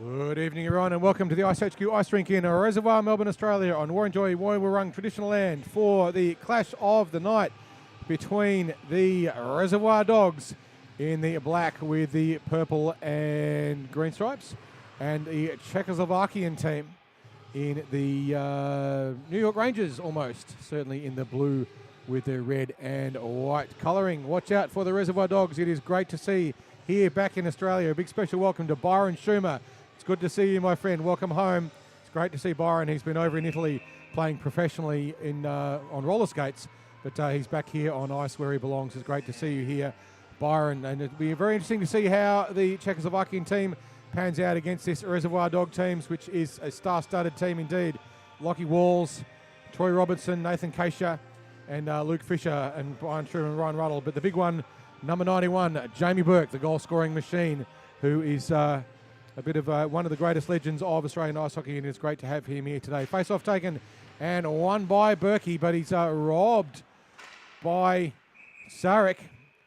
Good evening, everyone, and welcome to the iceHQ ice rink in Reservoir, Melbourne, Australia, on Wurundjeri Woiwurrung traditional land for the clash of the night between the Reservoir Dogs in the black with the purple and green stripes and the Czechoslovakian team in the New York Rangers, almost certainly in the blue with the red and white colouring. Watch out for the Reservoir Dogs. It is great to see here back in Australia. A big special welcome to Byron Schumer. It's good to see you, my friend. Welcome home. It's great to see Byron. He's been over in Italy playing professionally on roller skates, but he's back here on ice where he belongs. It's great to see you here, Byron. And it'll be very interesting to see how the Czechoslovakian team pans out against this Reservoir Dog teams, which is a star-studded team indeed. Lockie Walls, Troy Robertson, Nathan Keisha, and Luke Fisher, and Brian Truman and Ryan Ruddle. But the big one, number 91, Jamie Burke, the goal-scoring machine, who is a bit of one of the greatest legends of Australian ice hockey, and it's great to have him here today. Face-off taken and won by Berkey, but he's robbed by Sarek,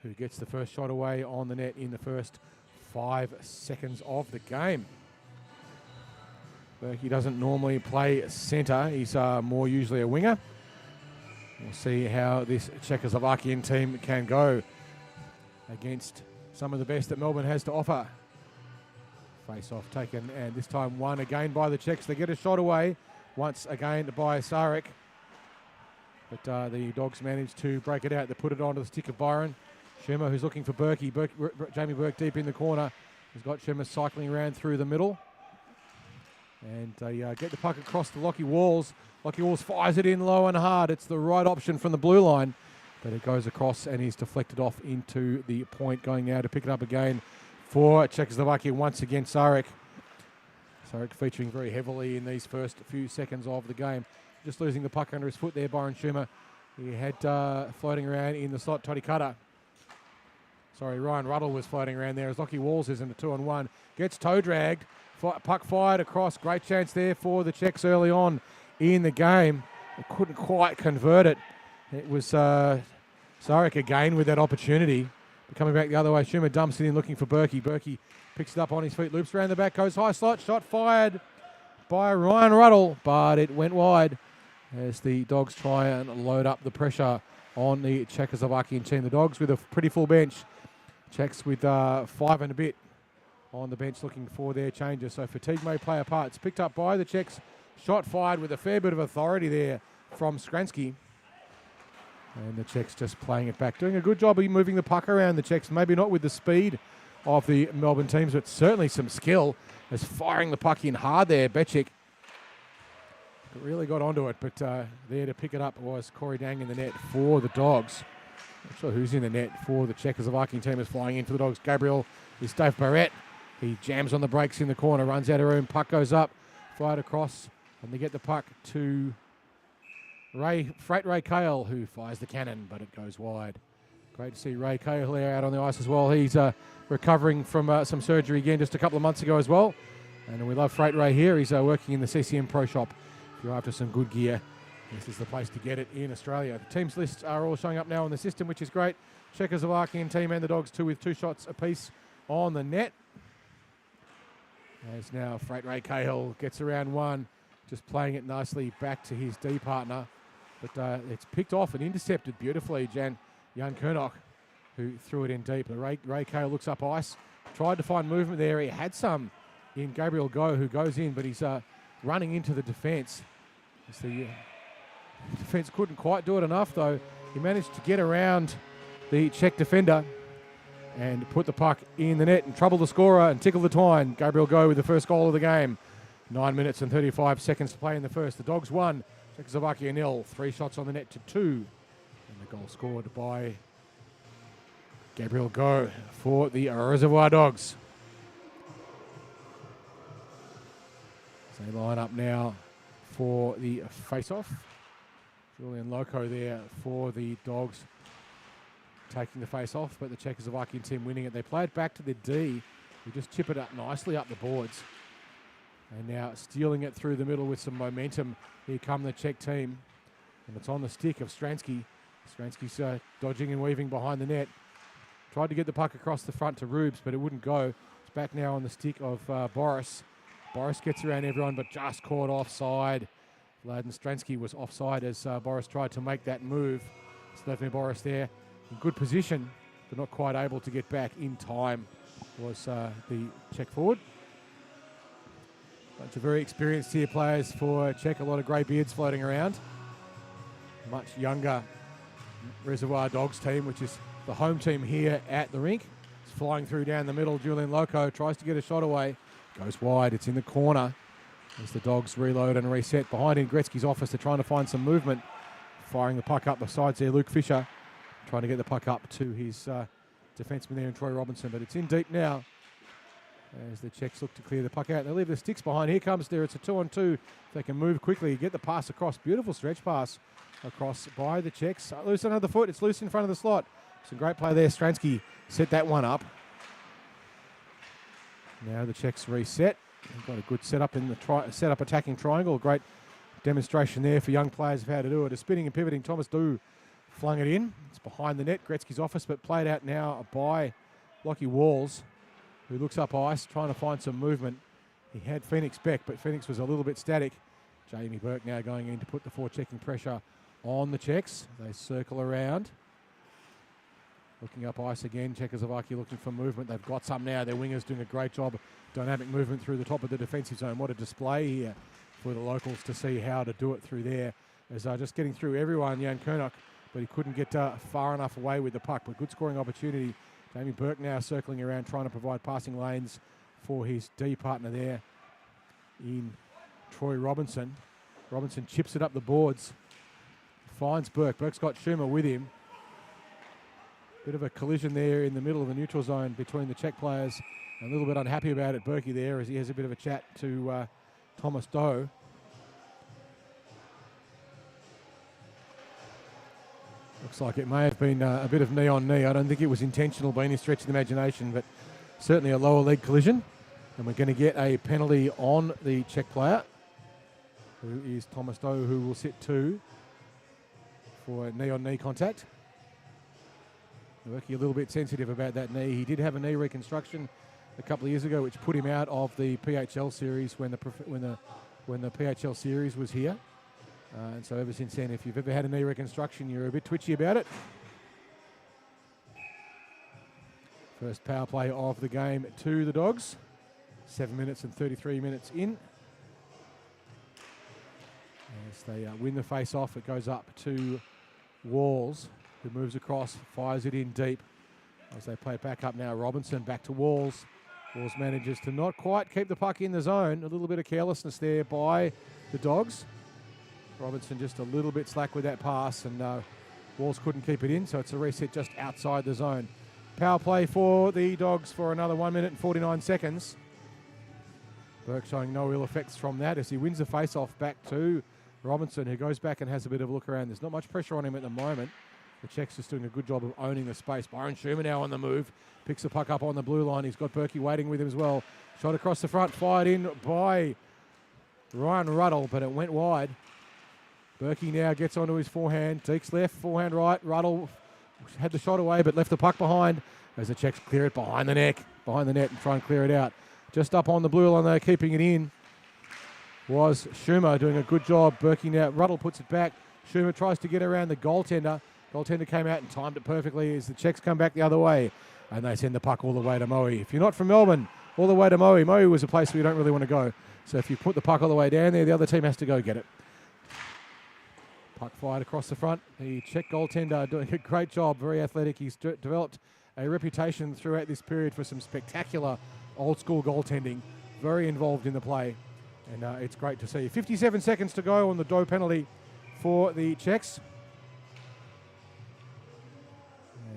who gets the first shot away on the net in the first 5 seconds of the game. Berkey doesn't normally play centre. He's more usually a winger. We'll see how this Czechoslovakian team can go against some of the best that Melbourne has to offer. Face-off taken, and this time won again by the Czechs. They get a shot away once again by Sarek, but the Dogs managed to break it out. They put it onto the stick of Byron Schumer, who's looking for Berkey. Jamie Burke deep in the corner. He's got Schumer cycling around through the middle, and they get the puck across to Lockie Walls. Lockie Walls fires it in low and hard. It's the right option from the blue line, but it goes across and he's deflected off into the point. Going now to pick it up again for Czechoslovakia once again, Sarek. Sarek featuring very heavily in these first few seconds of the game. Just losing the puck under his foot there, Byron Schumer. He had floating around in the slot, Toddy Cutter. Sorry, Ryan Ruddle was floating around there as Lockie Walls is in a 2-on-1. Gets toe dragged, puck fired across. Great chance there for the Czechs early on in the game. They couldn't quite convert it. It was Sarek again with that opportunity. Coming back the other way, Schumer dumps it in looking for Berkey. Berkey picks it up on his feet, loops around the back, goes high slot, shot fired by Ryan Ruddle, but it went wide as the Dogs try and load up the pressure on the Czechoslovakian team. The Dogs with a pretty full bench. Czechs with 5 and a bit on the bench looking for their changes. So fatigue may play a part. It's picked up by the Czechs. Shot fired with a fair bit of authority there from Skransky. And the Czechs just playing it back. Doing a good job of moving the puck around, the Czechs. Maybe not with the speed of the Melbourne teams, but certainly some skill. As firing the puck in hard there, Becik really got onto it, but there to pick it up was Corey Dang in the net for the Dogs. Not sure who's in the net for the Czechoslovakian team is flying in for the Dogs. Gabriel is Dave Barrett. He jams on the brakes in the corner, runs out of room, puck goes up, fired across, and they get the puck to Ray Cale, who fires the cannon, but it goes wide. Great to see Ray Cale there out on the ice as well. He's recovering from some surgery again just a couple of months ago as well. And we love Freight Ray here. He's working in the CCM Pro Shop. If you're after some good gear, this is the place to get it in Australia. The teams lists are all showing up now on the system, which is great. Czechoslovakian team and the Dogs too with 2 shots apiece on the net. As now Freight Ray Cahill gets around one, just playing it nicely back to his D partner. But it's picked off and intercepted beautifully, Jan Kernock, who threw it in deep. Ray Cahill looks up ice, tried to find movement there. He had some in Gabriel Go, who goes in, but he's running into the defence. The defence couldn't quite do it enough, though. He managed to get around the Czech defender and put the puck in the net and trouble the scorer and tickle the twine. Gabriel Go with the first goal of the game. 9 minutes and 35 seconds to play in the first. The Dogs won. Czechoslovakia 0. 3 shots on the net to 2. And the goal scored by Gabriel Go for the Reservoir Dogs. So they line up now for the face-off. Julian Loco there for the Dogs taking the face-off, but the Czechoslovakian team winning it. They play it back to the D, who just chip it up nicely up the boards. And now stealing it through the middle with some momentum. Here come the Czech team. And it's on the stick of Stransky. Stransky's dodging and weaving behind the net. Tried to get the puck across the front to Rubes, but it wouldn't go. It's back now on the stick of Boris. Boris gets around everyone, but just caught offside. Vladan Stransky was offside as Boris tried to make that move. Slavomir Boris there in good position, but not quite able to get back in time, was the Czech forward. Bunch of very experienced here players for Czech, a lot of grey beards floating around. Much younger Reservoir Dogs team, which is the home team here at the rink. It's flying through down the middle. Julian Loco tries to get a shot away. Goes wide. It's in the corner as the Dogs reload and reset. Behind in Gretzky's office, they're trying to find some movement. Firing the puck up besides there, Luke Fisher trying to get the puck up to his defenseman there in Troy Robinson. But it's in deep now as the Czechs look to clear the puck out. They leave the sticks behind. Here comes there. It's a 2-on-2. If they can move quickly, get the pass across. Beautiful stretch pass across by the Czechs. Loose another foot. It's loose in front of the slot. Some great play there. Stransky set that one up. Now the Czechs reset. They've got a good setup in the setup attacking triangle. Great demonstration there for young players of how to do it. A spinning and pivoting Thomas Du flung it in. It's behind the net. Gretzky's office, but played out now by Lockie Walls, who looks up ice, trying to find some movement. He had Phoenix back, but Phoenix was a little bit static. Jamie Burke now going in to put the forechecking pressure on the Czechs. They circle around. Looking up ice again. Czechoslovakia looking for movement. They've got some now. Their wingers doing a great job. Dynamic movement through the top of the defensive zone. What a display here for the locals to see how to do it through there. As just getting through everyone, Jan Kernock, but he couldn't get far enough away with the puck. But good scoring opportunity. Jamie Burke now circling around, trying to provide passing lanes for his D partner there in Troy Robinson. Robinson chips it up the boards. Finds Burke. Burke's got Schumer with him. Bit of a collision there in the middle of the neutral zone between the Czech players. A little bit unhappy about it, Berkey there, as he has a bit of a chat to Thomas Doe. Looks like it may have been a bit of knee on knee. I don't think it was intentional by any stretch of the imagination, but certainly a lower leg collision. And we're going to get a penalty on the Czech player, who is Thomas Doe, who will sit 2 for knee-on-knee contact. Berkey a little bit sensitive about that knee. He did have a knee reconstruction a couple of years ago, which put him out of the PHL series when the PHL series was here. And so ever since then, if you've ever had a knee reconstruction, you're a bit twitchy about it. First power play of the game to the Dogs. 7 minutes and 33 minutes in. As they win the face-off, it goes up to Walls, who moves across, fires it in deep. As they play it back up now, Robinson back to Walls. Walls manages to not quite keep the puck in the zone. A little bit of carelessness there by the Dogs. Robinson just a little bit slack with that pass, and Walls couldn't keep it in, so it's a reset just outside the zone. Power play for the Dogs for another 1 minute and 49 seconds. Burke showing no real effects from that as he wins the face-off back to Robinson, who goes back and has a bit of a look around. There's not much pressure on him at the moment. The Czechs just doing a good job of owning the space. Byron Schumer now on the move. Picks the puck up on the blue line. He's got Berkey waiting with him as well. Shot across the front, fired in by Ryan Ruddle, but it went wide. Berkey now gets onto his forehand. Deeks left, forehand right. Ruddle had the shot away, but left the puck behind as the Czechs clear it behind the net and try and clear it out. Just up on the blue line there, keeping it in, was Schumer doing a good job. Berkey now, Ruddle puts it back. Schumer tries to get around the goaltender. Goaltender came out and timed it perfectly as the Czechs come back the other way, and they send the puck all the way to Moe. If you're not from Melbourne, all the way to Moe. Moe was a place where you don't really want to go. So if you put the puck all the way down there, the other team has to go get it. Puck fired across the front. The Czech goaltender doing a great job, very athletic. He's developed a reputation throughout this period for some spectacular old-school goaltending. Very involved in the play, and it's great to see. 57 seconds to go on the Doe penalty for the Czechs.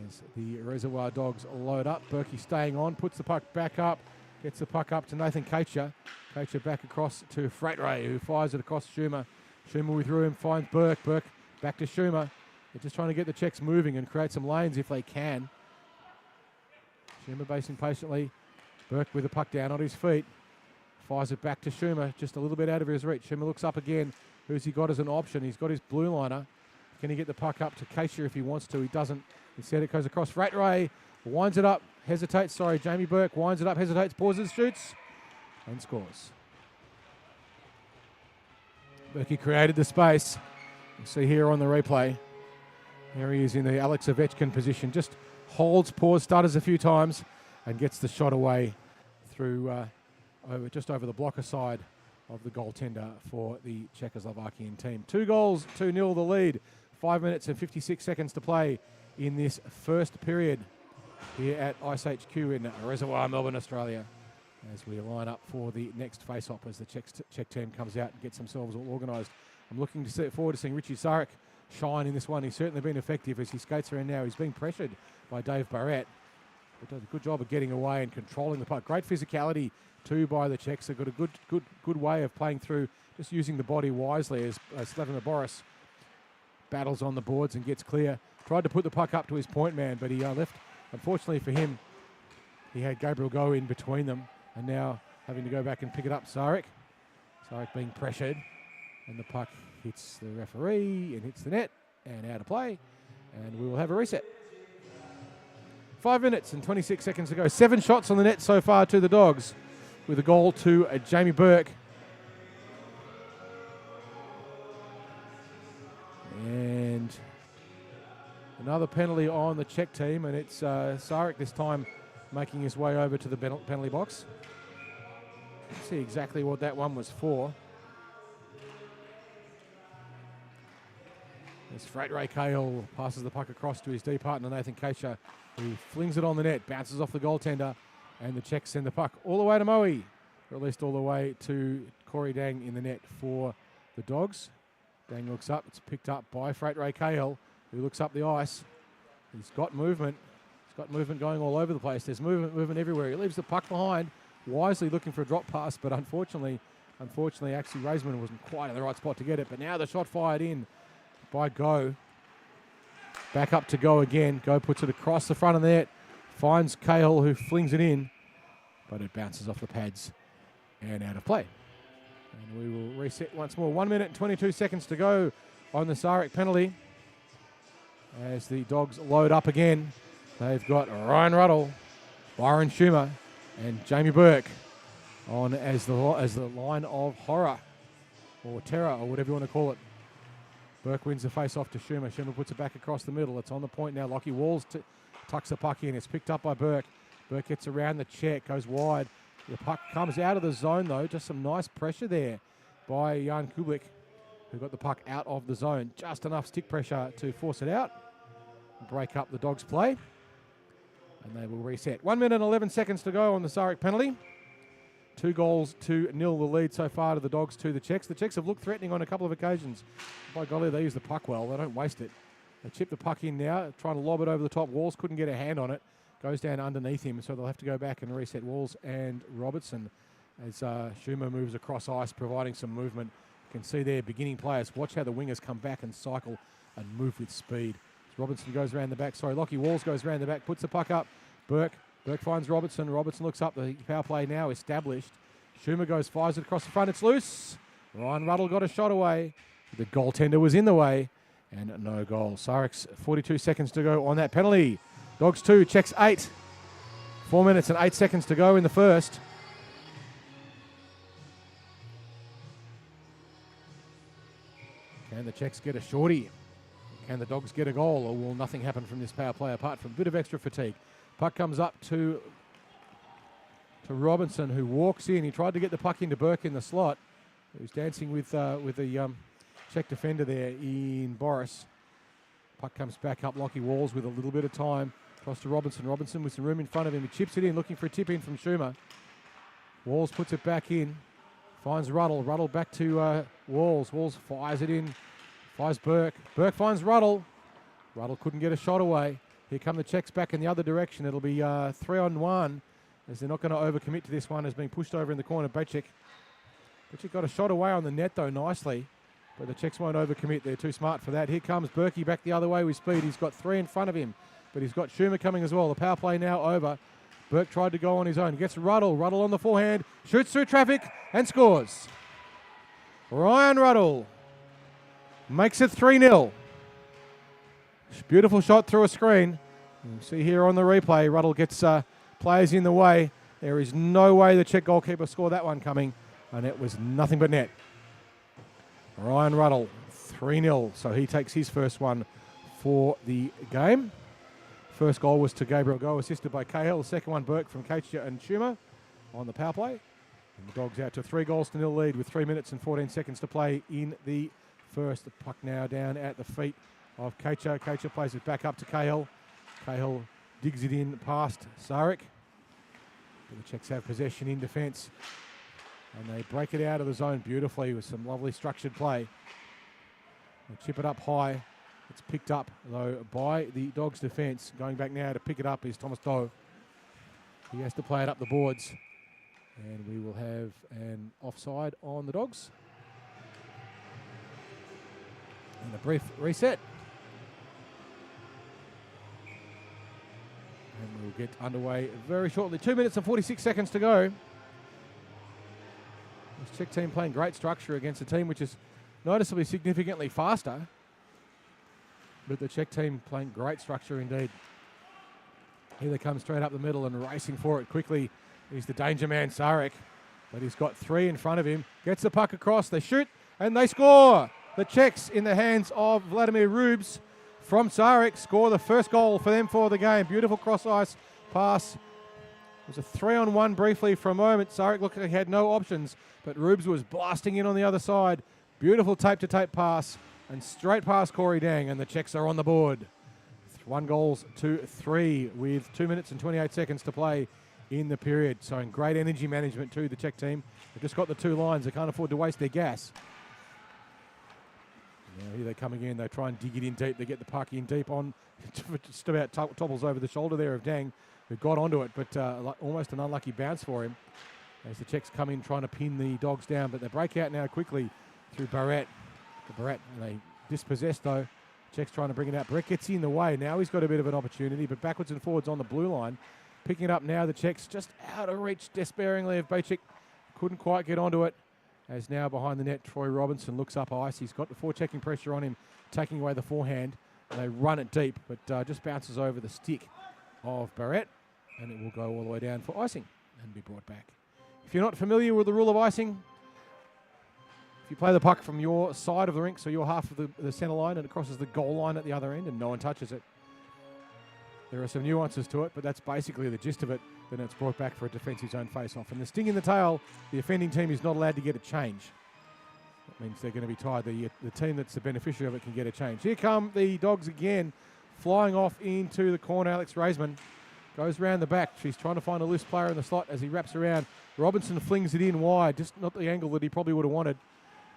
As the Reservoir Dogs load up, Berkey staying on, puts the puck back up, gets the puck up to Nathan Kacher. Kacher back across to Fratray, who fires it across Schumer. Schumer with room, finds Burke. Burke back to Schumer. They're just trying to get the Czechs moving and create some lanes if they can. Schumer basing patiently. Burke with the puck down on his feet. Fires it back to Schumer, just a little bit out of his reach. Schumer looks up again. Who's he got as an option? He's got his blue liner. Can he get the puck up to Kacher if he wants to? He doesn't. Instead it goes across. Fratray winds it up, hesitates. Sorry, Jamie Burke winds it up, hesitates, pauses, shoots, and scores. Berkey created the space. You see here on the replay. Here he is in the Alex Ovechkin position. Just holds, pause, stutters a few times and gets the shot away through just over the blocker side of the goaltender for the Czechoslovakian team. 2 goals, 2-0 the lead. 5 minutes and 56 seconds to play in this first period here at iceHQ in Reservoir, Melbourne, Australia, as we line up for the next face-off as the Czech team comes out and gets themselves all organised. I'm looking forward to seeing Richie Sarek shine in this one. He's certainly been effective as he skates around now. He's being pressured by Dave Barrett, but does a good job of getting away and controlling the puck. Great physicality too by the Czechs. They've got a good way of playing through, just using the body wisely as Slavomir Boris battles on the boards and gets clear. Tried to put the puck up to his point man, but he left. Unfortunately for him, he had Gabriel go in between them, and now having to go back and pick it up. Sarek being pressured, and the puck hits the referee and hits the net and out of play, and we will have a reset. 5 minutes and 26 seconds to go. 7 shots on the net so far to the Dogs, with a goal to Jamie Burke. And another penalty on the Czech team, and it's Sarek this time making his way over to the penalty box. Let's see exactly what that one was for. As Freight Ray Cahill passes the puck across to his D partner Nathan Kacher, who flings it on the net, bounces off the goaltender, and the Czechs send the puck all the way to Moe, or at least all the way to Corey Dang in the net for the Dogs. Dang looks up, it's picked up by Freight Ray Cahill, who looks up the ice. He's got movement. He's got movement going all over the place. There's movement everywhere. He leaves the puck behind, wisely looking for a drop pass, but unfortunately, actually, Raisman wasn't quite in the right spot to get it. But now the shot fired in by Go. Back up to Go again. Go puts it across the front of the net, finds Cahill, who flings it in, but it bounces off the pads and out of play. And we will reset once more. 1 minute and 22 seconds to go on the Sarek penalty. As the Dogs load up again, they've got Ryan Ruddle, Byron Schumer, and Jamie Burke on as the line of horror, or terror, or whatever you want to call it. Burke wins the face-off to Schumer. Schumer puts it back across the middle. It's on the point now. Lockie Walls tucks the puck in. It's picked up by Burke. Burke gets around the check, goes wide. The puck comes out of the zone, though. Just some nice pressure there by Jan Kublik, who got the puck out of the zone. Just enough stick pressure to force it out and break up the Dogs' play. And they will reset. 1 minute and 11 seconds to go on the Sarek penalty. 2 goals to 0 the lead so far to the Dogs to the Czechs. The Czechs have looked threatening on a couple of occasions. By golly, they use the puck well. They don't waste it. They chip the puck in now, trying to lob it over the top. Walls couldn't get a hand on it. Goes down underneath him, so they'll have to go back and reset Walls and Robertson as Schumer moves across ice, providing some movement. You can see there, beginning players. Watch how the wingers come back and cycle and move with speed. As Robertson goes around the back. Lockie Walls goes around the back, puts the puck up. Burke finds Robertson. Robertson looks up. The power play now established. Schumer fires it across the front. It's loose. Ryan Ruddle got a shot away. The goaltender was in the way, and no goal. Sarek's 42 seconds to go on that penalty. Dogs 2, Czechs 8. 4 minutes and 8 seconds to go in the first. Can the Czechs get a shorty? Can the Dogs get a goal, or will nothing happen from this power play apart from a bit of extra fatigue? Puck comes up to Robinson, who walks in. He tried to get the puck into Burke in the slot. He was dancing with the Czech defender there in Boris. Puck comes back up. Lockie Walls with a little bit of time. Across to Robinson. Robinson with some room in front of him. He chips it in, looking for a tip in from Schumer. Walls puts it back in. Finds Ruddle. Ruddle back to Walls. Walls fires it in. Fires Burke. Burke finds Ruddle. Ruddle couldn't get a shot away. Here come the Czechs back in the other direction. It'll be 3-on-1, as they're not going to overcommit to this one, as being pushed over in the corner. Bacek got a shot away on the net, though, nicely. But the Czechs won't overcommit. They're too smart for that. Here comes Berkey back the other way with speed. He's got 3 in front of him, but he's got Schumer coming as well. The power play now over. Burke tried to go on his own. Gets Ruddle. Ruddle on the forehand. Shoots through traffic and scores. Ryan Ruddle makes it 3-0. Beautiful shot through a screen. You see here on the replay, Ruddle gets players in the way. There is no way the Czech goalkeeper scored that one coming, and it was nothing but net. Ryan Ruddle, 3-0. So he takes his first one for the game. First goal was to Gabriel Go, assisted by Cahill. The second one, Burke from Katia and Schumer on the power play. And the Dogs out to 3-0 lead with 3 minutes and 14 seconds to play in the first. The puck now down at the feet of Katia. Katia plays it back up to Cahill. Cahill digs it in past Sarek. The Czechs have possession in defence. And they break it out of the zone beautifully with some lovely structured play. They chip it up high. It's picked up, though, by the Dogs' defence. Going back now to pick it up is Thomas Doe. He has to play it up the boards. And we will have an offside on the Dogs. And a brief reset. And we'll get underway very shortly. 2 minutes and 46 seconds to go. This Czech team playing great structure against a team which is noticeably significantly faster. But the Czech team playing great structure indeed. Here they come straight up the middle and racing for it quickly. He's the danger man, Sarek. But he's got three in front of him. Gets the puck across. They shoot and they score. The Czechs in the hands of Vladimir Rubes from Sarek score the first goal for them for the game. Beautiful cross-ice pass. It was a 3-on-1 briefly for a moment. Sarek looked like he had no options, but Rubes was blasting in on the other side. Beautiful tape-to-tape pass. And straight past Corey Dang, and the Czechs are on the board. 1-3 with 2 minutes and 28 seconds to play in the period. So great energy management to the Czech team. They've just got the two lines. They can't afford to waste their gas. Now here they come again. They try and dig it in deep. They get the puck in deep on. Just about topples over the shoulder there of Dang, who got onto it, but almost an unlucky bounce for him. As the Czechs come in trying to pin the Dogs down, but they break out now quickly through Barrett. And they dispossessed though. Czechs trying to bring it out. Brett gets in the way. Now he's got a bit of an opportunity, but backwards and forwards on the blue line. Picking it up now, the Czechs just out of reach despairingly of Bajcik. Couldn't quite get onto it. As now behind the net, Troy Robinson looks up ice. He's got the forechecking pressure on him, taking away the forehand. And they run it deep, but just bounces over the stick of Barrett. And it will go all the way down for icing and be brought back. If you're not familiar with the rule of icing, you play the puck from your side of the rink, so your half of the centre line, and it crosses the goal line at the other end and no one touches it. There are some nuances to it, but that's basically the gist of it. Then it's brought back for a defensive zone face-off. And the sting in the tail, the offending team is not allowed to get a change. That means they're going to be tied. The team that's the beneficiary of it can get a change. Here come the Dogs again, flying off into the corner. Alex Raisman goes round the back. She's trying to find a loose player in the slot as he wraps around. Robinson flings it in wide, just not the angle that he probably would have wanted.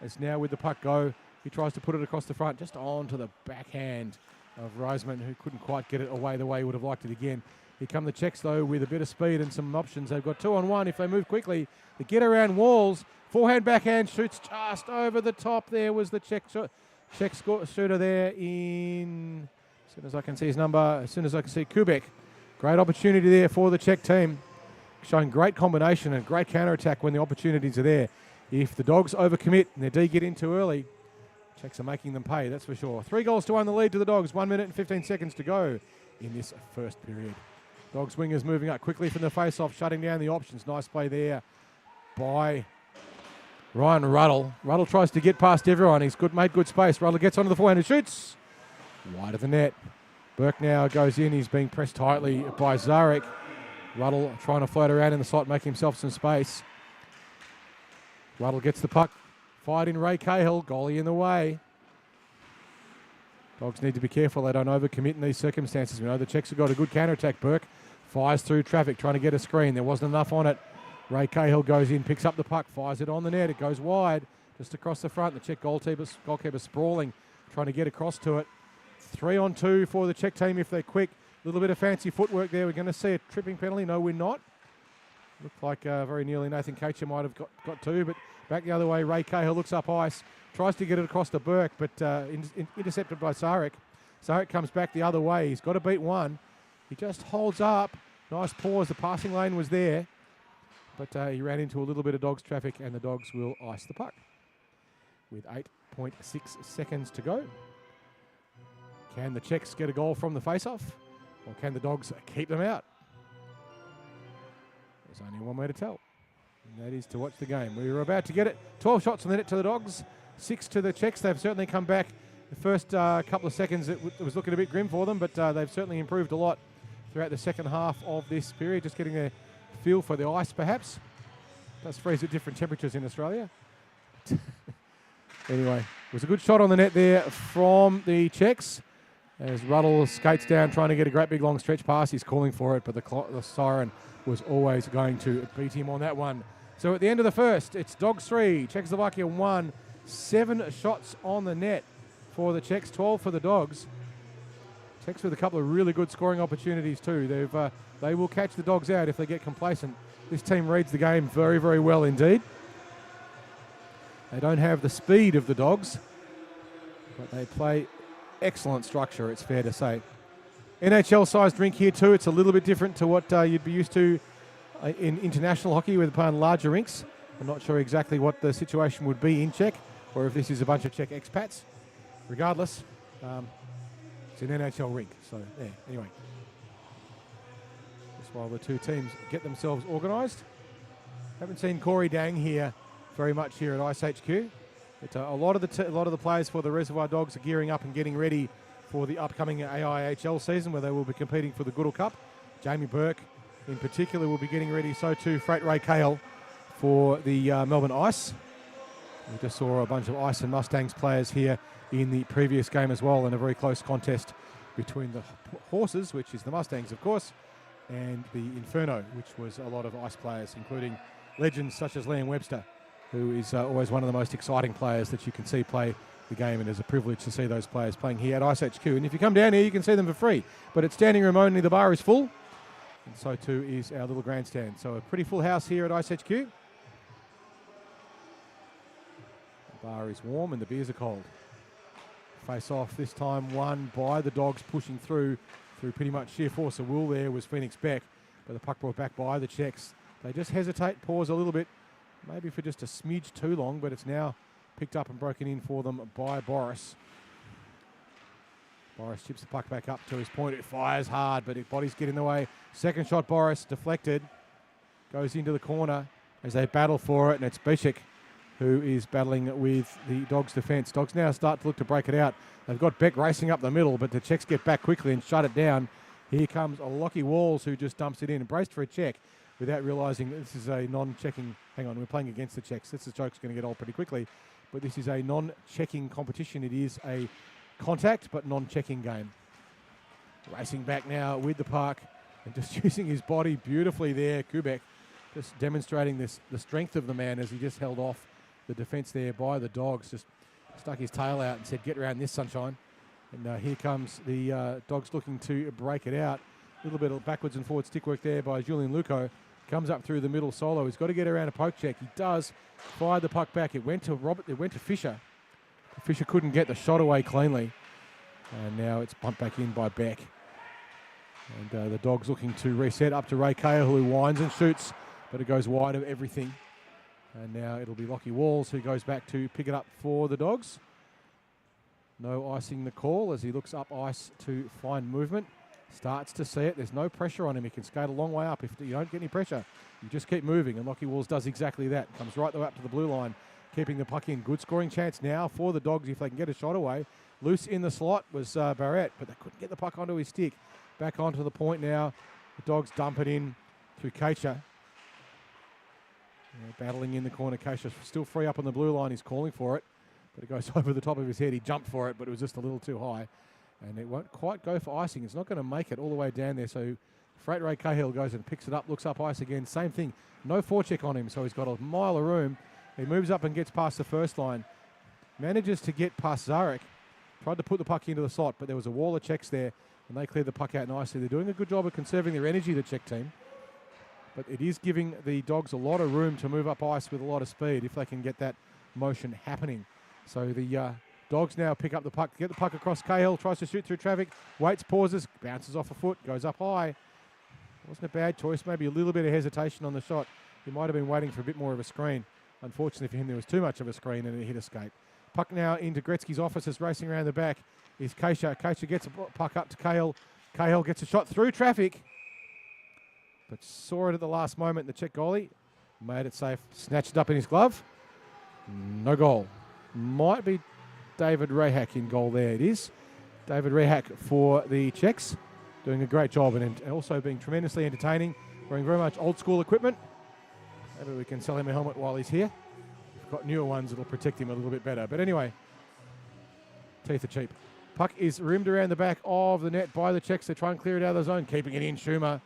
As now with the puck go, he tries to put it across the front, just onto the backhand of Reisman, who couldn't quite get it away the way he would have liked it again. Here come the Czechs, though, with a bit of speed and some options. They've got 2-on-1 if they move quickly. They get around walls. Forehand, backhand, shoots just over the top. There was the Czech shooter there in, as soon as I can see his number, as soon as I can see Kubek. Great opportunity there for the Czech team. Showing great combination and great counter-attack when the opportunities are there. If the Dogs overcommit and their D get in too early, Czechs are making them pay, that's for sure. 3-1 the lead to the Dogs. 1 minute and 15 seconds to go in this first period. Dogs wingers moving up quickly from the face-off, shutting down the options. Nice play there by Ryan Ruddle. Ruddle tries to get past everyone. He's made good space. Ruddle gets onto the forehand and shoots. Wide of the net. Burke now goes in. He's being pressed tightly by Zarek. Ruddle trying to float around in the slot, make himself some space. Ruddle gets the puck. Fired in Ray Cahill. Goalie in the way. Dogs need to be careful they don't overcommit in these circumstances. We know the Czechs have got a good counter-attack. Burke fires through traffic, trying to get a screen. There wasn't enough on it. Ray Cahill goes in, picks up the puck, fires it on the net. It goes wide, just across the front. The Czech goalkeeper sprawling, trying to get across to it. 3-on-2 for the Czech team if they're quick. A little bit of fancy footwork there. We're going to see a tripping penalty. No, we're not. Looked like very nearly Nathan Kacher might have got two, but back the other way. Ray Cahill looks up ice, tries to get it across to Burke, but intercepted by Sarek. Sarek comes back the other way. He's got to beat one. He just holds up. Nice pause. The passing lane was there, but he ran into a little bit of Dogs traffic, and the Dogs will ice the puck with 8.6 seconds to go. Can the Czechs get a goal from the face-off, or can the Dogs keep them out? There's only one way to tell, and that is to watch the game. We were about to get it. 12 shots on the net to the Dogs, 6 to the Czechs. They've certainly come back. The first couple of seconds, it was looking a bit grim for them, but they've certainly improved a lot throughout the second half of this period, just getting a feel for the ice, perhaps. It does freeze at different temperatures in Australia. Anyway, it was a good shot on the net there from the Czechs. As Ruddle skates down, trying to get a great big long stretch pass. He's calling for it, but the siren was always going to beat him on that one. So at the end of the first, it's Dogs 3, Czechoslovakia 1. 7 shots on the net for the Czechs, 12 for the Dogs. Czechs with a couple of really good scoring opportunities too. They will catch the Dogs out if they get complacent. This team reads the game very, very well indeed. They don't have the speed of the Dogs, but they play excellent structure, it's fair to say. NHL-sized rink here too. It's a little bit different to what you'd be used to in international hockey with playing larger rinks. I'm not sure exactly what the situation would be in Czech, or if this is a bunch of Czech expats. Regardless, it's an NHL rink. So, yeah, anyway. Just while the two teams get themselves organised. Haven't seen Corey Dang here very much here at iceHQ. But a lot of the players for the Reservoir Dogs are gearing up and getting ready for the upcoming AIHL season, where they will be competing for the Goodall Cup. Jamie Burke, in particular, will be getting ready. So too, Freight Ray Cahill for the Melbourne Ice. We just saw a bunch of Ice and Mustangs players here in the previous game as well, in a very close contest between the Horses, which is the Mustangs, of course, and the Inferno, which was a lot of Ice players, including legends such as Liam Webster, who is always one of the most exciting players that you can see play the game, and it's a privilege to see those players playing here at iceHQ. And if you come down here, you can see them for free. But it's standing room only. The bar is full, and so too is our little grandstand. So a pretty full house here at iceHQ. The bar is warm and the beers are cold. Face off this time won by the Dogs, pushing through pretty much sheer force of will. There was Phoenix Beck, but the puck brought back by the Czechs. They just hesitate, pause a little bit, maybe for just a smidge too long, but it's now picked up and broken in for them by Boris. Boris chips the puck back up to his point. It fires hard, but his bodies get in the way. Second shot, Boris, deflected. Goes into the corner as they battle for it, and it's Bishik who is battling with the Dogs' defence. Dogs now start to look to break it out. They've got Beck racing up the middle, but the Czechs get back quickly and shut it down. Here comes Lockie Walls, who just dumps it in and braced for a check without realising this is a non-checking. Hang on, we're playing against the Czechs. This joke's going to get old pretty quickly. But this is a non-checking competition. It is a contact but non-checking game. Racing back now with the puck and just using his body beautifully there. Kubek just demonstrating the strength of the man as he just held off the defence there by the Dogs. Just stuck his tail out and said, "Get around this, sunshine." And here comes the Dogs looking to break it out. A little bit of backwards and forward stick work there by Julian Luco. Comes up through the middle solo. He's got to get around a poke check. He does. Fired the puck back. It went to Robert. It went to Fisher. Fisher couldn't get the shot away cleanly. And now it's pumped back in by Beck. And the Dogs looking to reset up to Ray Cahill, who winds and shoots, but it goes wide of everything. And now it'll be Lockie Walls who goes back to pick it up for the Dogs. No icing the call as he looks up ice to find movement. Starts to see it. There's no pressure on him. He can skate a long way up. If you don't get any pressure, you just keep moving. And Lockie Walls does exactly that. Comes right the way up to the blue line, keeping the puck in. Good scoring chance now for the Dogs if they can get a shot away. Loose in the slot was Barrett, but they couldn't get the puck onto his stick. Back onto the point now. The Dogs dump it in to Kacha. Battling in the corner. Kacha still free up on the blue line. He's calling for it, but it goes over the top of his head. He jumped for it, but it was just a little too high. And it won't quite go for icing. It's not going to make it all the way down there. So Freight Ray Cahill goes and picks it up, looks up ice again. Same thing. No forecheck on him, so he's got a mile of room. He moves up and gets past the first line. Manages to get past Zarek. Tried to put the puck into the slot, but there was a wall of Czechs there, and they cleared the puck out nicely. They're doing a good job of conserving their energy, the Czech team. But it is giving the Dogs a lot of room to move up ice with a lot of speed if they can get that motion happening. So the Dogs now pick up the puck, get the puck across Cahill, tries to shoot through traffic, waits, pauses, bounces off a foot, goes up high. Wasn't a bad choice, maybe a little bit of hesitation on the shot. He might have been waiting for a bit more of a screen. Unfortunately for him, there was too much of a screen and it hit a skate. Puck now into Gretzky's offices, racing around the back is Kacha. Kacha gets a puck up to Cahill. Cahill gets a shot through traffic, but saw it at the last moment. The Czech goalie made it safe, snatched it up in his glove. No goal. Might be David Rehak in goal there. It is. David Rehak for the Czechs. Doing a great job and also being tremendously entertaining. Wearing very much old school equipment. Maybe we can sell him a helmet while he's here. We've got newer ones that'll protect him a little bit better. But anyway, teeth are cheap. Puck is rimmed around the back of the net by the Czechs. They try and clear it out of the zone. Keeping it in, Schumer.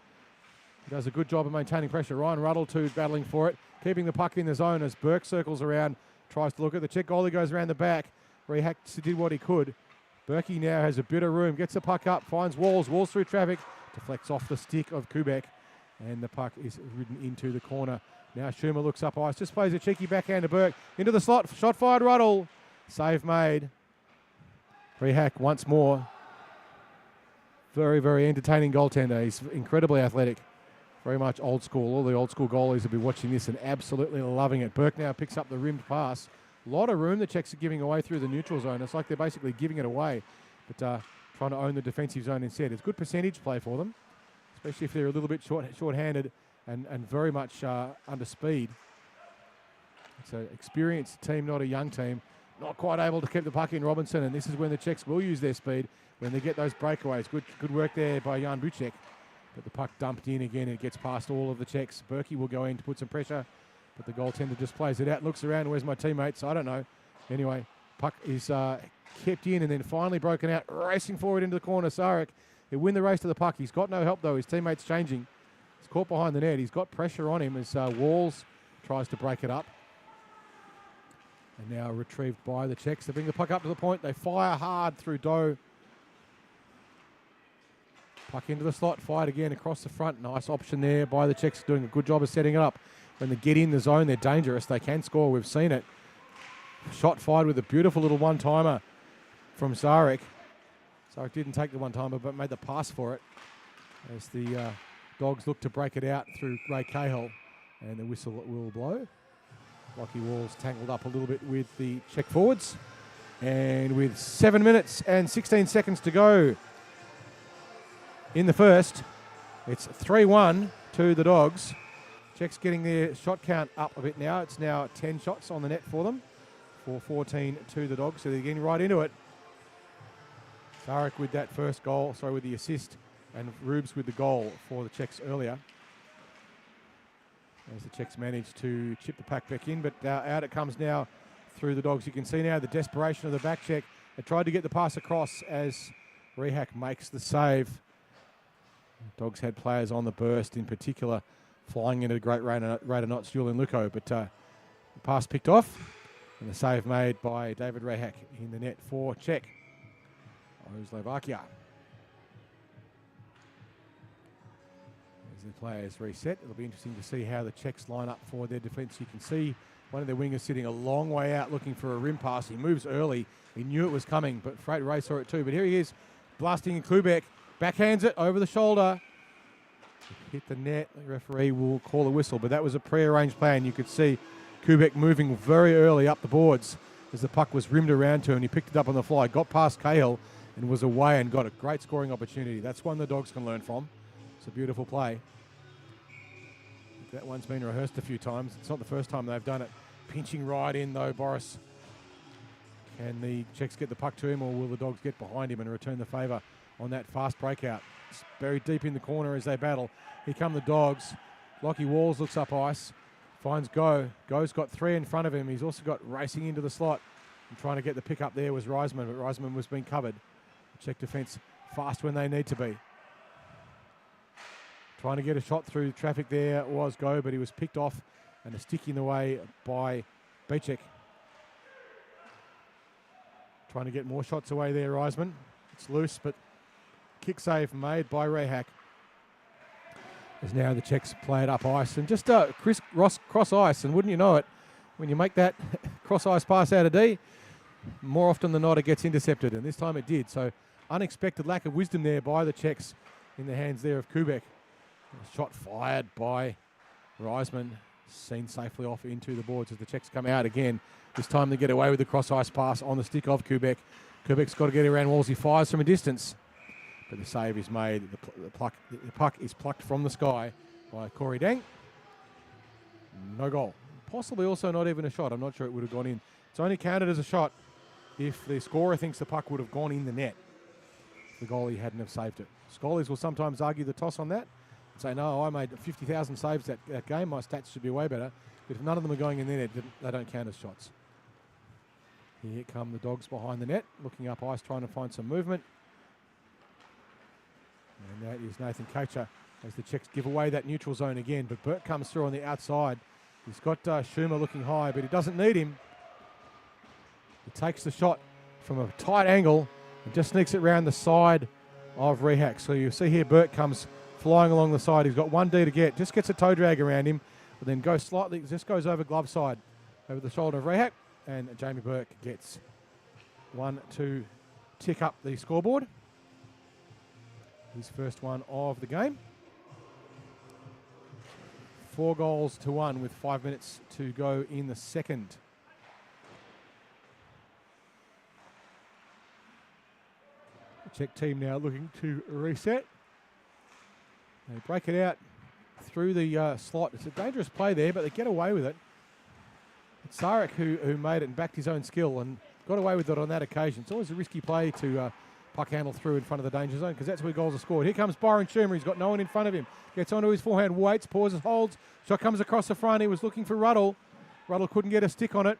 He does a good job of maintaining pressure. Ryan Ruddle too, battling for it. Keeping the puck in the zone as Burke circles around. Tries to look at the Czech goalie, goes around the back. Rehak did what he could. Berkey now has a bit of room. Gets the puck up. Finds Walls. Walls through traffic. Deflects off the stick of Kubek. And the puck is ridden into the corner. Now Schumer looks up ice. Just plays a cheeky backhand to Burke. Into the slot. Shot fired, Ruddle. Save made. Rehak once more. Very, very entertaining goaltender. He's incredibly athletic. Very much old school. All the old school goalies will be watching this and absolutely loving it. Burke now picks up the rimmed pass. A lot of room the Czechs are giving away through the neutral zone. It's like they're basically giving it away, but trying to own the defensive zone instead. It's good percentage play for them, especially if they're a little bit short-handed and very much under speed. It's an experienced team, not a young team. Not quite able to keep the puck in, Robinson, and this is when the Czechs will use their speed when they get those breakaways. Good work there by Jan Bucek. But the puck dumped in again and it gets past all of the Czechs. Berkey will go in to put some pressure, but the goaltender just plays it out, looks around, where's my teammates? I don't know. Anyway, puck is kept in and then finally broken out, racing forward into the corner. Sarek, he'll win the race to the puck. He's got no help though, his teammate's changing. He's caught behind the net. He's got pressure on him as Walls tries to break it up. And now retrieved by the Czechs. They bring the puck up to the point. They fire hard through Doe. Puck into the slot, fired again across the front. Nice option there by the Czechs, doing a good job of setting it up. When they get in the zone, they're dangerous. They can score. We've seen it. Shot fired with a beautiful little one-timer from Sarek. Sarek didn't take the one-timer, but made the pass for it as the Dogs look to break it out through Ray Cahill. And the whistle will blow. Lockie Walls tangled up a little bit with the Czech forwards. And with 7 minutes and 16 seconds to go in the first, it's 3-1 to the Dogs. Czechs getting their shot count up a bit now. It's now 10 shots on the net for them. 4-14 to the Dogs, so they're getting right into it. Sarek with that first goal, with the assist, and Rubes with the goal for the Czechs earlier. As the Czechs manage to chip the puck back in, but out it comes now through the Dogs. You can see now the desperation of the back check. They tried to get the pass across as Rehak makes the save. Dogs had players on the burst, in particular, flying into the great rate of knots, Julian Luko, but the pass picked off, and the save made by David Rehak in the net for Czechoslovakia. As the players reset, it'll be interesting to see how the Czechs line up for their defence. You can see one of their wingers sitting a long way out looking for a rim pass. He moves early. He knew it was coming, but Freight Ray saw it too. But here he is, blasting in Kubek. Backhands it over the shoulder. Hit the net. The referee will call a whistle, but that was a pre-arranged plan. You could see Kubek moving very early up the boards as the puck was rimmed around to him. He picked it up on the fly, got past Cahill and was away and got a great scoring opportunity. That's one the Dogs can learn from. It's a beautiful play. That one's been rehearsed a few times. It's not the first time they've done it. Pinching right in though, Boris. Can the Czechs get the puck to him, or will the Dogs get behind him and return the favour on that fast breakout? It's buried deep in the corner as they battle. Here come the Dogs. Lockie Walls looks up ice. Finds Go. Go's got three in front of him. He's also got racing into the slot. And trying to get the pick up there was Reisman, but Reisman was being covered. The Czech defence fast when they need to be. Trying to get a shot through traffic there was Go, but he was picked off and a stick in the way by Bicek. Trying to get more shots away there, Reisman. It's loose, but kick save made by Rehak. As now the Czechs play it up ice and just cross ice, and wouldn't you know it, when you make that cross ice pass out of D, more often than not it gets intercepted, and this time it did. So unexpected lack of wisdom there by the Czechs in the hands there of Kubek. Shot fired by Reisman, seen safely off into the boards as the Czechs come out again. This time they get away with the cross ice pass on the stick of Kubek. Kubek's got to get around Walls. He fires from a distance, but the save is made. The puck is plucked from the sky by Corey Dang. No goal. Possibly also not even a shot. I'm not sure it would have gone in. It's only counted as a shot if the scorer thinks the puck would have gone in the net. The goalie hadn't have saved it. Goalies will sometimes argue the toss on that and say, no, I made 50,000 saves that game. My stats should be way better. But if none of them are going in the net, they don't count as shots. Here come the Dogs behind the net, looking up ice, trying to find some movement. And that is Nathan Kocher as the Czechs give away that neutral zone again. But Burke comes through on the outside. He's got Schumer looking high, but he doesn't need him. He takes the shot from a tight angle and just sneaks it round the side of Rehak. So you see here Burke comes flying along the side. He's got 1D to get. Just gets a toe drag around him, but then goes slightly, just goes over glove side, over the shoulder of Rehak. And Jamie Burke gets one to tick up the scoreboard. His first one of the game. 4-1 with 5 minutes to go in the second. The Czech team now looking to reset. They break it out through the slot. It's a dangerous play there, but they get away with it. It's Sarek who made it and backed his own skill and got away with it on that occasion. It's always a risky play to puck handle through in front of the danger zone because that's where goals are scored. Here comes Byron Schumer. He's got no one in front of him. Gets onto his forehand, waits, pauses, holds. Shot comes across the front. He was looking for Ruddle. Ruddle couldn't get a stick on it.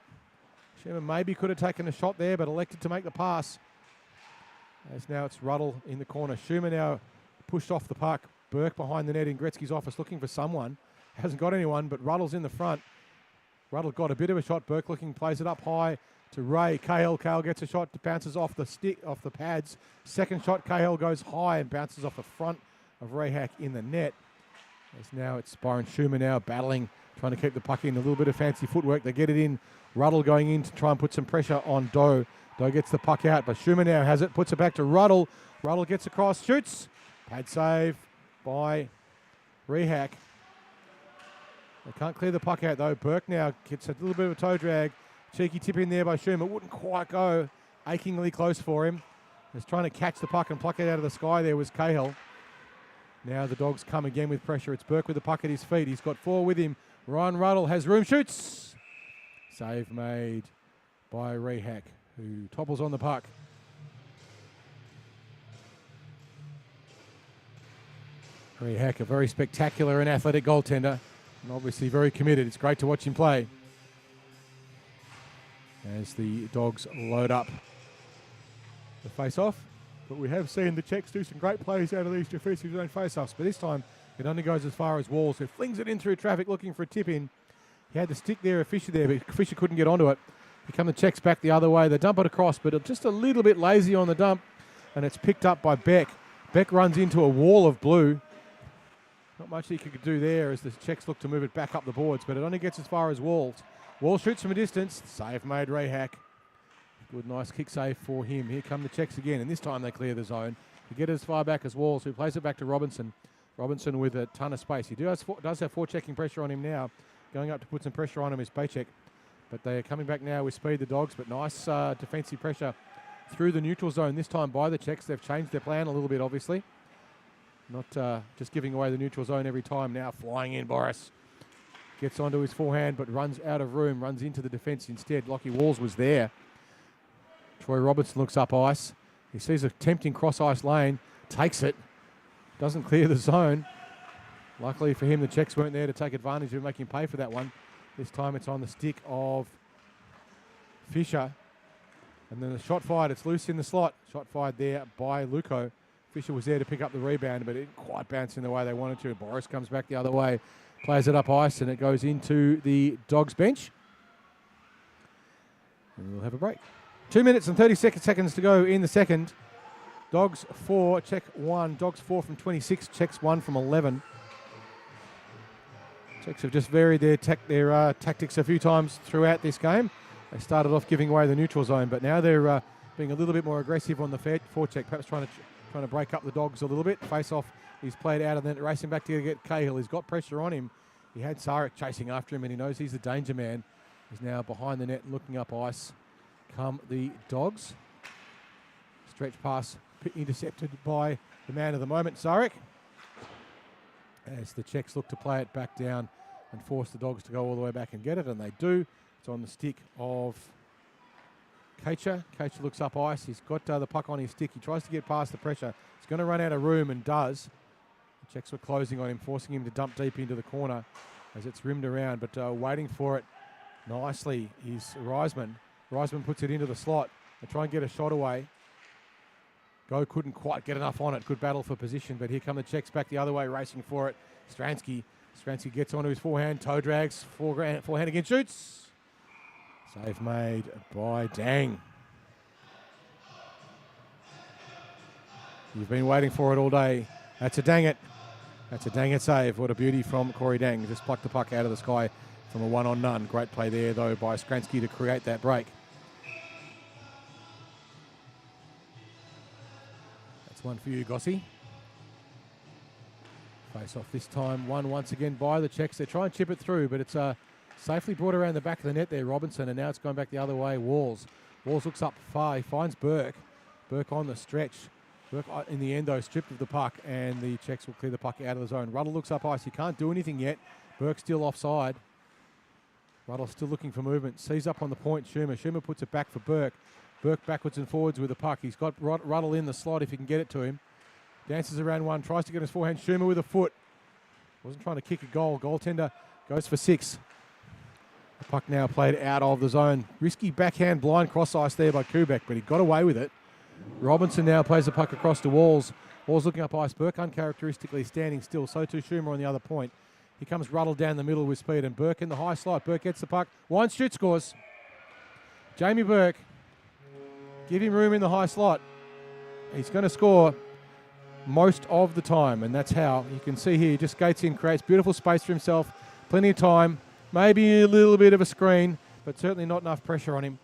Schumer maybe could have taken a shot there, but elected to make the pass. As now it's Ruddle in the corner. Schumer now pushed off the puck. Burke behind the net in Gretzky's office looking for someone. Hasn't got anyone, but Ruddle's in the front. Ruddle got a bit of a shot. Burke looking, plays it up high to Ray. Cahill gets a shot, bounces off the stick, off the pads. Second shot, Cahill goes high and bounces off the front of Rehak in the net. As now it's Byron Schumer now battling, trying to keep the puck in. A little bit of fancy footwork. They get it in. Ruddle going in to try and put some pressure on Doe. Doe gets the puck out, but Schumer now has it, puts it back to Ruddle. Ruddle gets across, shoots. Pad save by Rehak. They can't clear the puck out though. Burke now gets a little bit of a toe drag. Cheeky tip in there by Schumer. Wouldn't quite go. Achingly close for him. He's trying to catch the puck and pluck it out of the sky. There was Cahill. Now the Dogs come again with pressure. It's Burke with the puck at his feet. He's got 4 with him. Ryan Ruddle has room. Shoots. Save made by Rehak, who topples on the puck. Rehak, a very spectacular and athletic goaltender. And obviously very committed. It's great to watch him play. As the Dogs load up the face-off. But we have seen the Czechs do some great plays out of these defensive zone face-offs. But this time, it only goes as far as Walls, who flings it in through traffic looking for a tip-in. He had the stick there, a Fisher there, but Fisher couldn't get onto it. Here come the Czechs back the other way. They dump it across, but just a little bit lazy on the dump. And it's picked up by Beck. Beck runs into a wall of blue. Not much he could do there as the Czechs look to move it back up the boards, but it only gets as far as Walls. Wall shoots from a distance. Save made Rehak. Good, nice kick save for him. Here come the Czechs again, and this time they clear the zone. To get as far back as Walls, who plays it back to Robinson. Robinson with a ton of space. He does have forechecking pressure on him now. Going up to put some pressure on him is Bacek. But they are coming back now with speed, the Dogs, but nice defensive pressure through the neutral zone. This time by the Czechs. They've changed their plan a little bit, obviously. Not just giving away the neutral zone every time. Now flying in, Boris. Gets onto his forehand, but runs out of room. Runs into the defence instead. Lockie Walls was there. Troy Robertson looks up ice. He sees a tempting cross-ice lane. Takes it. Doesn't clear the zone. Luckily for him, the Czechs weren't there to take advantage of making him pay for that one. This time it's on the stick of Fisher. And then the shot fired. It's loose in the slot. Shot fired there by Luko. Fisher was there to pick up the rebound, but it didn't quite bounce in the way they wanted to. Boris comes back the other way, plays it up ice, and it goes into the Dogs bench. And we'll have a break. 2 minutes and 30 seconds to go in the second. Dogs 4, Czech 1. Dogs 4 from 26, Czechs 1 from 11. Czechs have just varied their tactics a few times throughout this game. They started off giving away the neutral zone, but now they're being a little bit more aggressive on the forecheck, perhaps trying to break up the Dogs a little bit. Face off, he's played out and then racing back to get Cahill. He's got pressure on him. He had Sarek chasing after him, and he knows he's the danger man. He's now behind the net and looking up ice. Come the Dogs. Stretch pass intercepted by the man of the moment, Sarek. As the Czechs look to play it back down and force the Dogs to go all the way back and get it, and they do. It's on the stick of Kacher looks up ice. He's got the puck on his stick. He tries to get past the pressure. He's going to run out of room and does. The Czechs were closing on him, forcing him to dump deep into the corner as it's rimmed around, but waiting for it nicely is Reisman. Reisman puts it into the slot. They try and get a shot away. Go couldn't quite get enough on it. Good battle for position, but here come the Czechs back the other way, racing for it. Stransky gets onto his forehand, toe drags, forehand again, shoots. Save made by Dang. You've been waiting for it all day. That's a dang it. That's a dang it save. What a beauty from Corey Dang. Just plucked the puck out of the sky from a one-on-none. Great play there, though, by Stransky to create that break. That's one for you, Gossi. Face off this time. One once again by the Czechs. They try and chip it through, but it's safely brought around the back of the net there, Robinson, and now it's going back the other way, Walls. Walls looks up far. He finds Burke. Burke on the stretch. Burke in the end, though, stripped of the puck, and the Czechs will clear the puck out of the zone. Ruddle looks up ice. He can't do anything yet. Burke still offside. Ruddle still looking for movement. Sees up on the point, Schumer. Schumer puts it back for Burke. Burke backwards and forwards with the puck. He's got Ruddle in the slot if he can get it to him. Dances around one, tries to get his forehand. Schumer with a foot. Wasn't trying to kick a goal. Goaltender goes for 6. The puck now played out of the zone. Risky backhand blind cross ice there by Kubek, but he got away with it. Robinson now plays the puck across to Walls. Walls looking up ice. Burke uncharacteristically standing still. So too Schumer on the other point. He comes Ruddle down the middle with speed, and Burke in the high slot. Burke gets the puck. Winds, shoots, scores. Jamie Burke. Give him room in the high slot. He's going to score most of the time, and that's how. You can see here, he just skates in, creates beautiful space for himself. Plenty of time. Maybe a little bit of a screen, but certainly not enough pressure on him.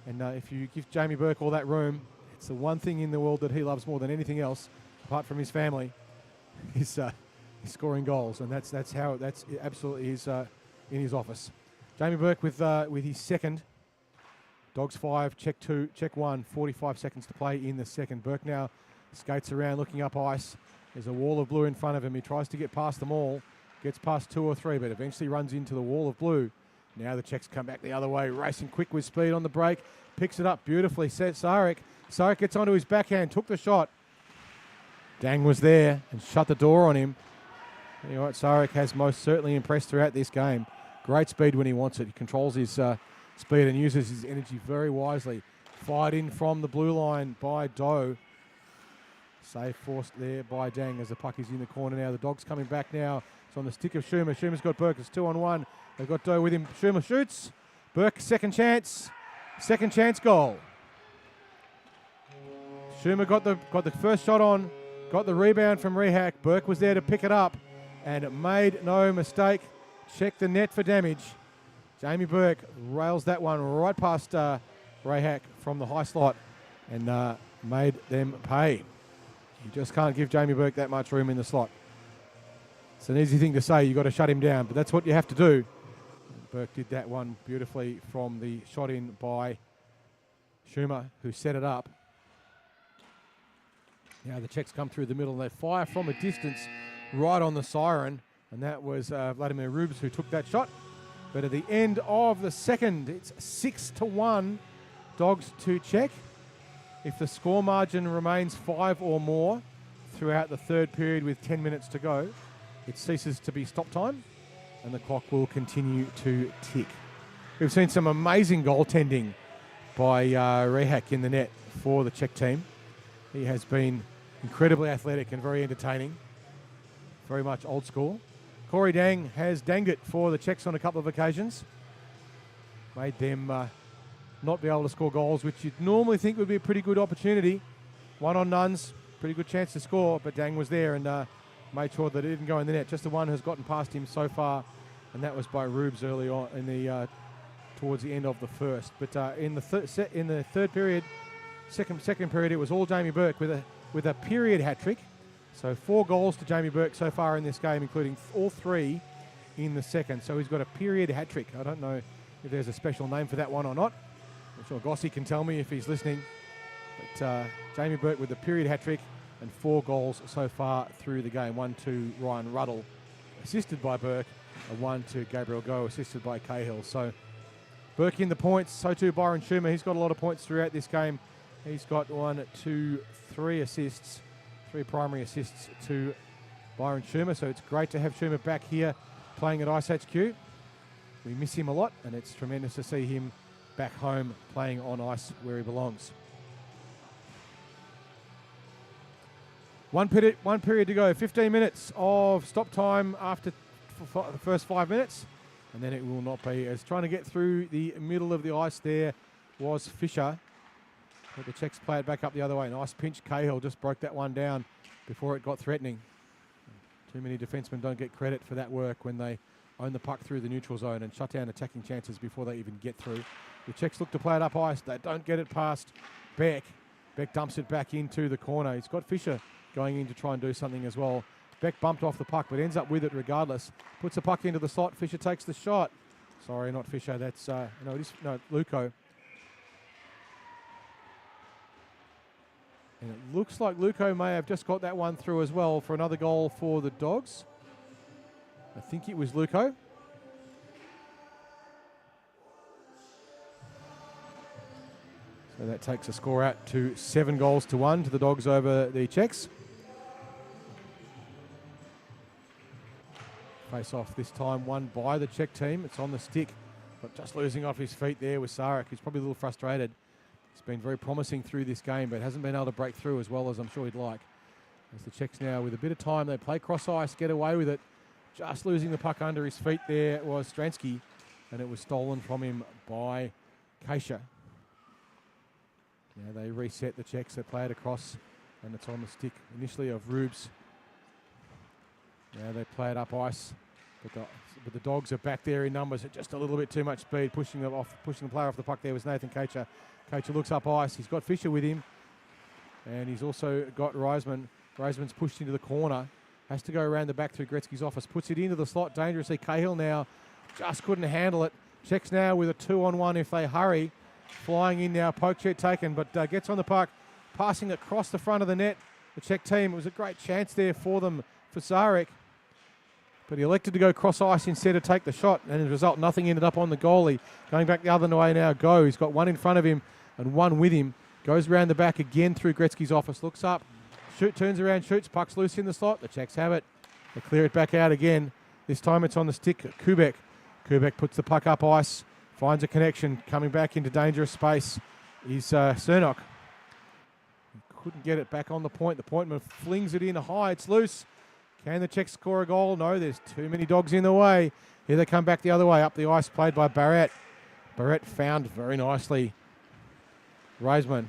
And if you give Jamie Burke all that room, it's the one thing in the world that he loves more than anything else, apart from his family, is scoring goals. And that's absolutely his in his office. Jamie Burke with his second. Dogs 5, Czech 2, Czech 1. 45 seconds to play in the second. Burke now skates around, looking up ice. There's a wall of blue in front of him. He tries to get past them all. Gets past 2 or 3, but eventually runs into the wall of blue. Now the Czechs come back the other way, racing quick with speed on the break. Picks it up beautifully. Sarek gets onto his backhand, took the shot. Dang was there and shut the door on him. You know what, Sarek has most certainly impressed throughout this game. Great speed when he wants it. He controls his speed and uses his energy very wisely. Fired in from the blue line by Doe. Save forced there by Dang as the puck is in the corner now. The Dogs coming back now. It's on the stick of Schumer. Schumer's got Burke. It's 2-on-1. They've got Doe with him. Schumer shoots. Burke, second chance. Second chance goal. Schumer got the first shot on. Got the rebound from Rehak. Burke was there to pick it up. And it made no mistake. Check the net for damage. Jamie Burke rails that one right past Rehak from the high slot and made them pay. You just can't give Jamie Burke that much room in the slot. It's an easy thing to say, you've got to shut him down, but that's what you have to do. Burke did that one beautifully from the shot in by Schumer, who set it up. Now the Czechs come through the middle and they fire from a distance right on the siren, and that was Vladimir Rubes who took that shot. But at the end of the second, it's 6-1, Dogs to Czech. If the score margin remains 5 or more throughout the third period with 10 minutes to go, it ceases to be stop time and the clock will continue to tick. We've seen some amazing goaltending by Rehak in the net for the Czech team. He has been incredibly athletic and very entertaining. Very much old school. Corey Dang has danged it for the Czechs on a couple of occasions. Made them not be able to score goals, which you'd normally think would be a pretty good opportunity. 1-on-nones, pretty good chance to score, but Dang was there and made sure that it didn't go in the net. Just the one has gotten past him so far, and that was by Rubes early on in the towards the end of the first. But in the third period, second period, it was all Jamie Burke with a period hat trick. So 4 goals to Jamie Burke so far in this game, including all 3 in the second. So he's got a period hat trick. I don't know if there's a special name for that one or not. I'm sure Gossi can tell me if he's listening. But Jamie Burke with a period hat trick and 4 goals so far through the game. 1 to Ryan Ruddle, assisted by Burke, and 1 to Gabriel Go, assisted by Cahill. So Burke in the points, so too Byron Schumer. He's got a lot of points throughout this game. He's got 1, 2, 3 assists, 3 primary assists to Byron Schumer. So it's great to have Schumer back here playing at iceHQ. We miss him a lot, and it's tremendous to see him back home playing on ice where he belongs. One period to go. 15 minutes of stop time after the first 5 minutes, and then it will not be. As trying to get through the middle of the ice there was Fisher. But the Czechs play it back up the other way. Nice pinch. Cahill just broke that one down before it got threatening. Too many defensemen don't get credit for that work when they own the puck through the neutral zone and shut down attacking chances before they even get through. The Czechs look to play it up ice. They don't get it past Beck. Beck dumps it back into the corner. He's got Fisher going in to try and do something as well. Beck bumped off the puck, but ends up with it regardless. Puts the puck into the slot. Fisher takes the shot. Sorry, not Fisher. That's Luco. And it looks like Luco may have just got that one through as well for another goal for the Dogs. I think it was Luco. So that takes a score out to 7-1 to the Dogs over the Czechs. Face off this time won by the Czech team. It's on the stick, but just losing off his feet there with Sarek. He's probably a little frustrated. He's been very promising through this game, but hasn't been able to break through as well as I'm sure he'd like. As the Czechs now, with a bit of time, they play cross ice, get away with it. Just losing the puck under his feet there was Stransky, and it was stolen from him by Kasia. Now they reset the Czechs, they play it across, and it's on the stick initially of Rubes. Now they play it up ice, but the Dogs are back there in numbers at just a little bit too much speed, pushing the player off the puck there was Nathan Kasia. Kasia looks up ice, he's got Fisher with him, and he's also got Reisman. Reisman's pushed into the corner, has to go around the back through Gretzky's office, puts it into the slot dangerously. Cahill now just couldn't handle it. Checks now with a 2-on-1 if they hurry. Flying in now, poke check taken, but gets on the puck, passing across the front of the net. The Czech team, it was a great chance there for them, for Sarek. But he elected to go cross ice instead of take the shot, and as a result, nothing ended up on the goalie. Going back the other way now, Go. He's got one in front of him and one with him. Goes around the back again through Gretzky's office, looks up, turns around, shoots, puck's loose in the slot. The Czechs have it. They clear it back out again. This time it's on the stick, Kubek. Kubek puts the puck up ice, finds a connection, coming back into dangerous space is Cernok. He couldn't get it back on the point. The pointman flings it in high, it's loose. Can the Czechs score a goal? No, there's too many Dogs in the way. Here they come back the other way, up the ice, played by Barrett. Barrett found very nicely Reisman.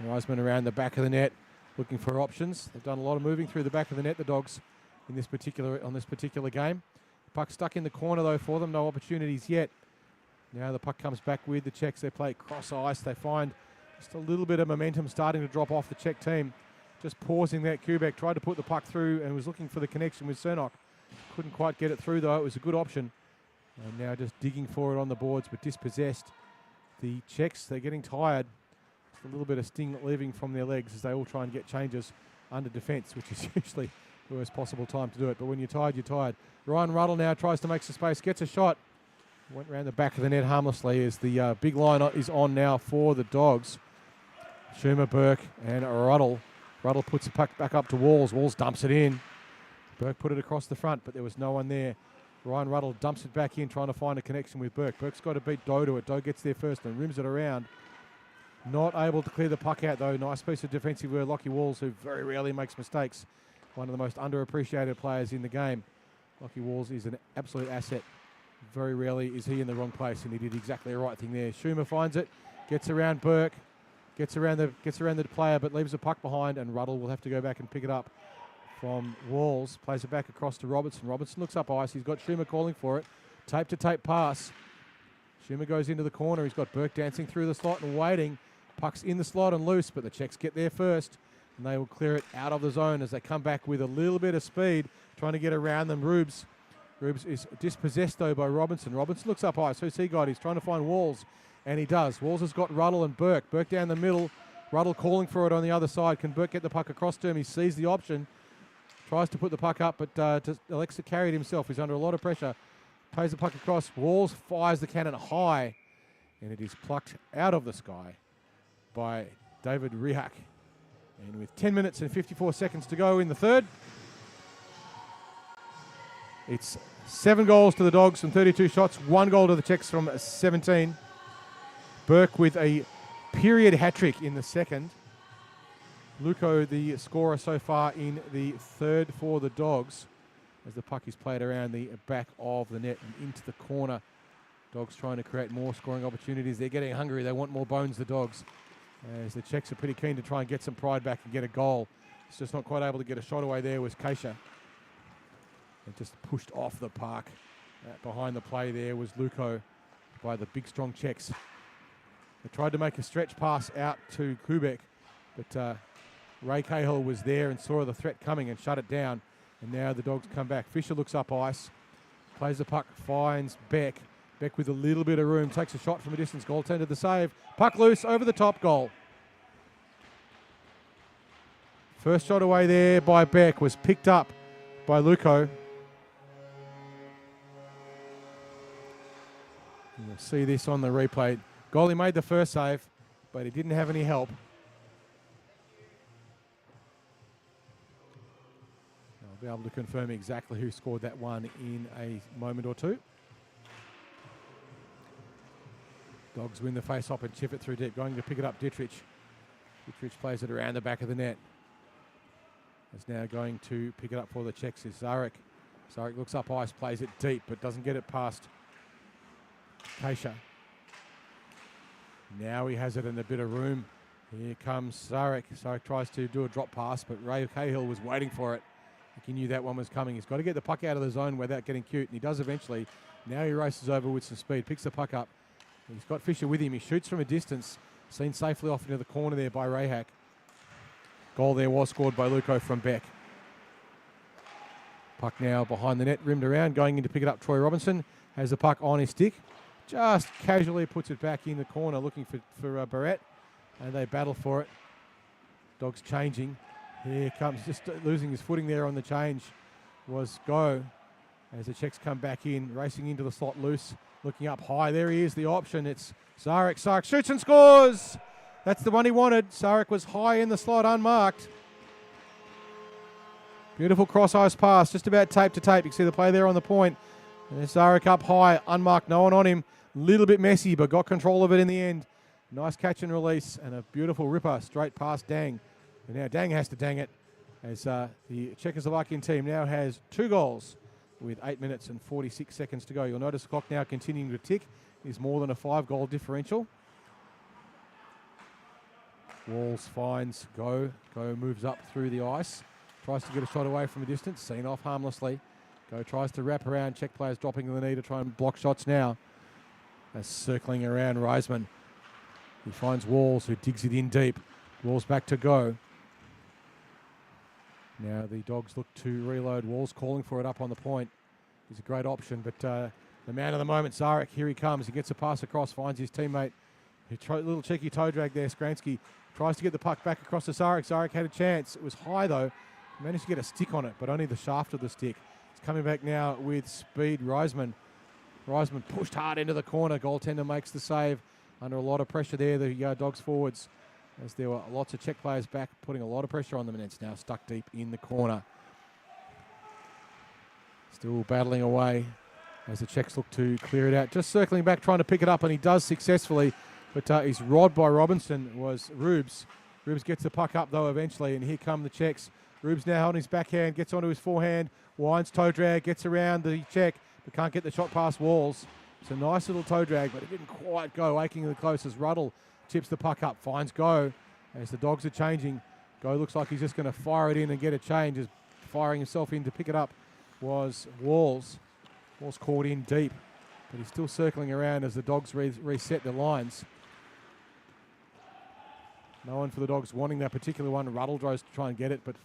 Reisman around the back of the net, looking for options. They've done a lot of moving through the back of the net, the Dogs, on this particular game. Puck stuck in the corner though for them, no opportunities yet. Now the puck comes back with the Czechs. They play cross ice. They find just a little bit of momentum starting to drop off the Czech team. Just pausing that. Kubek tried to put the puck through and was looking for the connection with Cernok. Couldn't quite get it through though. It was a good option. And now just digging for it on the boards, but dispossessed. The Czechs, they're getting tired. Just a little bit of sting leaving from their legs as they all try and get changes under defence, which is usually the worst possible time to do it. But when you're tired, you're tired. Ryan Ruddle now tries to make some space, gets a shot. Went around the back of the net harmlessly as the big line is on now for the Dogs. Schumer, Burke and Ruddle. Ruddle puts the puck back up to Walls. Walls dumps it in. Burke put it across the front, but there was no one there. Ryan Ruddle dumps it back in, trying to find a connection with Burke. Burke's got to beat Doe to it. Doe gets there first and rims it around. Not able to clear the puck out, though. Nice piece of defensive work. Lockie Walls, who very rarely makes mistakes. One of the most underappreciated players in the game. Lockie Walls is an absolute asset. Very rarely is he in the wrong place, and he did exactly the right thing there. Schumer finds it, gets around Burke, gets around the player, but leaves the puck behind, and Ruddle will have to go back and pick it up from Walls. Plays it back across to Robertson. Robertson looks up ice. He's got Schumer calling for it. Tape-to-tape pass. Schumer goes into the corner. He's got Burke dancing through the slot and waiting. Puck's in the slot and loose, but the Czechs get there first, and they will clear it out of the zone as they come back with a little bit of speed, trying to get around them. Rubes is dispossessed, though, by Robinson. Robinson looks up ice. Who's he got? He's trying to find Walls, and he does. Walls has got Ruddle and Burke. Burke down the middle. Ruddle calling for it on the other side. Can Burke get the puck across to him? He sees the option. Tries to put the puck up, but elects to carry it himself. He's under a lot of pressure. Plays the puck across. Walls fires the cannon high, and it is plucked out of the sky by David Rihak. And with 10 minutes and 54 seconds to go in the third, it's 7 goals to the Dogs from 32 shots, 1 goal to the Czechs from 17. Burke with a period hat-trick in the second. Luko, the scorer so far in the third for the Dogs, as the puck is played around the back of the net and into the corner. Dogs trying to create more scoring opportunities. They're getting hungry. They want more bones, the Dogs, as the Czechs are pretty keen to try and get some pride back and get a goal. It's just not quite able to get a shot away there was Kasia. It just pushed off the park. Behind the play there was Luko by the big, strong Czechs. They tried to make a stretch pass out to Kubek, but Ray Cahill was there and saw the threat coming and shut it down. And now the Dogs come back. Fisher looks up ice, plays the puck, finds Beck. Beck with a little bit of room, takes a shot from a distance, goaltender the save. Puck loose, over the top, goal. First shot away there by Beck was picked up by Luko. You'll see this on the replay. Goalie made the first save, but he didn't have any help. I'll be able to confirm exactly who scored that one in a moment or two. Dogs win the face-off and chip it through deep. Going to pick it up, Dietrich. Dietrich plays it around the back of the net. Is now going to pick it up for the Czechs is Zarek. Zarek looks up ice, plays it deep, but doesn't get it past Kasia. Now he has it in a bit of room. Here comes Zarek. Zarek tries to do a drop pass, but Ray Cahill was waiting for it. I think he knew that one was coming. He's got to get the puck out of the zone without getting cute, and he does eventually. Now he races over with some speed, picks the puck up. He's got Fisher with him. He shoots from a distance, seen safely off into the corner there by Rayhack. Goal there was scored by Luko from Beck. Puck now behind the net, rimmed around, going in to pick it up. Troy Robinson has the puck on his stick. Just casually puts it back in the corner, looking for Barrett, and they battle for it. Dogs changing. Here comes, just losing his footing there on the change, was Go. As the Czechs come back in, racing into the slot loose, looking up high. There he is, the option. It's Zarek. Zarek shoots and scores. That's the one he wanted. Zarek was high in the slot, unmarked. Beautiful cross-ice pass, just about tape to tape. You can see the play there on the point. And there's Zarek up high, unmarked, no one on him. Little bit messy, but got control of it in the end. Nice catch and release, and a beautiful ripper straight past Dang. And now Dang has to dang it, as the Czechoslovakian team now has 2 goals with 8 minutes and 46 seconds to go. You'll notice the clock now continuing to tick. It is more than a 5-goal differential. Walls finds Go. Go moves up through the ice. Tries to get a shot away from a distance. Seen off harmlessly. Go tries to wrap around. Czech players dropping to the knee to try and block shots now. As circling around Reisman. He finds Walls, who digs it in deep. Walls back to Go. Now the Dogs look to reload. Walls calling for it up on the point. He's a great option, but the man of the moment, Zarek, here he comes. He gets a pass across, finds his teammate. Little cheeky toe drag there, Skransky. Tries to get the puck back across to Zarek. Zarek had a chance. It was high, though. Managed to get a stick on it, but only the shaft of the stick. It's coming back now with speed. Reisman pushed hard into the corner. Goaltender makes the save. Under a lot of pressure there, the Dogs forwards, as there were lots of Czech players back, putting a lot of pressure on them, and it's now stuck deep in the corner. Still battling away as the Czechs look to clear it out. Just circling back, trying to pick it up, and he does successfully, but he's robbed by Robinson, was Rubes. Rubes gets the puck up, though, eventually, and here come the Czechs. Rubes now holding his backhand, gets onto his forehand, winds toe drag, gets around the Czech, but can't get the shot past Walls. It's a nice little toe drag, but it didn't quite go. Aching the closest. Ruddle chips the puck up, finds Go. As the Dogs are changing, Go looks like he's just going to fire it in and get a change. As firing himself in to pick it up was Walls. Walls caught in deep, but he's still circling around as the Dogs reset the lines. No one for the Dogs wanting that particular one. Ruddle tries to try and get it, but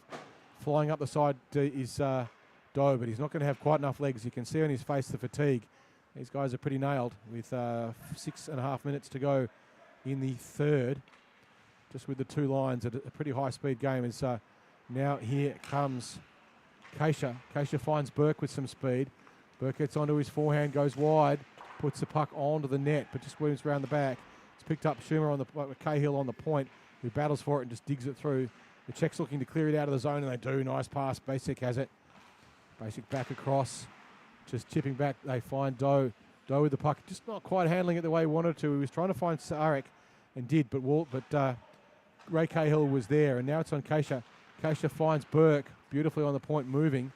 flying up the side is Doe, but he's not going to have quite enough legs. You can see on his face the fatigue. These guys are pretty nailed with 6.5 minutes to go in the third. Just with the 2 lines at a pretty high-speed game. As now here comes Kasia. Kasia finds Burke with some speed. Burke gets onto his forehand, goes wide. puts the puck onto the net, but just moves around the back. It's picked up Schumer on the Cahill on the point, who battles for it and just digs it through. The Czechs looking to clear it out of the zone, and they do. Nice pass. Basic has it. Basic back across. Just chipping back. They find Doe. Doe with the puck. Just not quite handling it the way he wanted to. He was trying to find Sarek and did, but Ray Cahill was there, and now it's on Keisha. Keisha finds Burke beautifully on the point, moving.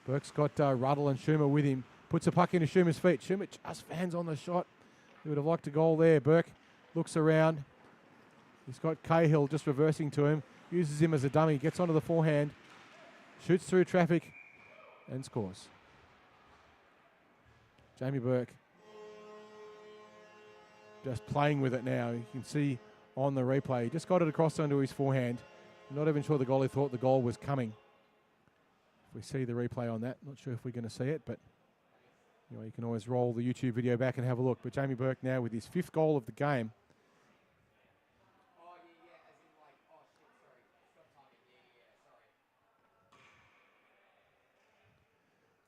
Burke's got Ruddle and Schumer with him. Puts the puck into Schumer's feet. Schumer just fans on the shot. He would have liked a goal there. Burke looks around. He's got Cahill just reversing to him. Uses him as a dummy. Gets onto the forehand. Shoots through traffic and scores. Jamie Burke just playing with it now. You can see on the replay. He just got it across onto his forehand. I'm not even sure the goalie thought the goal was coming. If we see the replay on that, not sure if we're going to see it, but you can always roll the YouTube video back and have a look. But Jamie Burke now with his 5th goal of the game.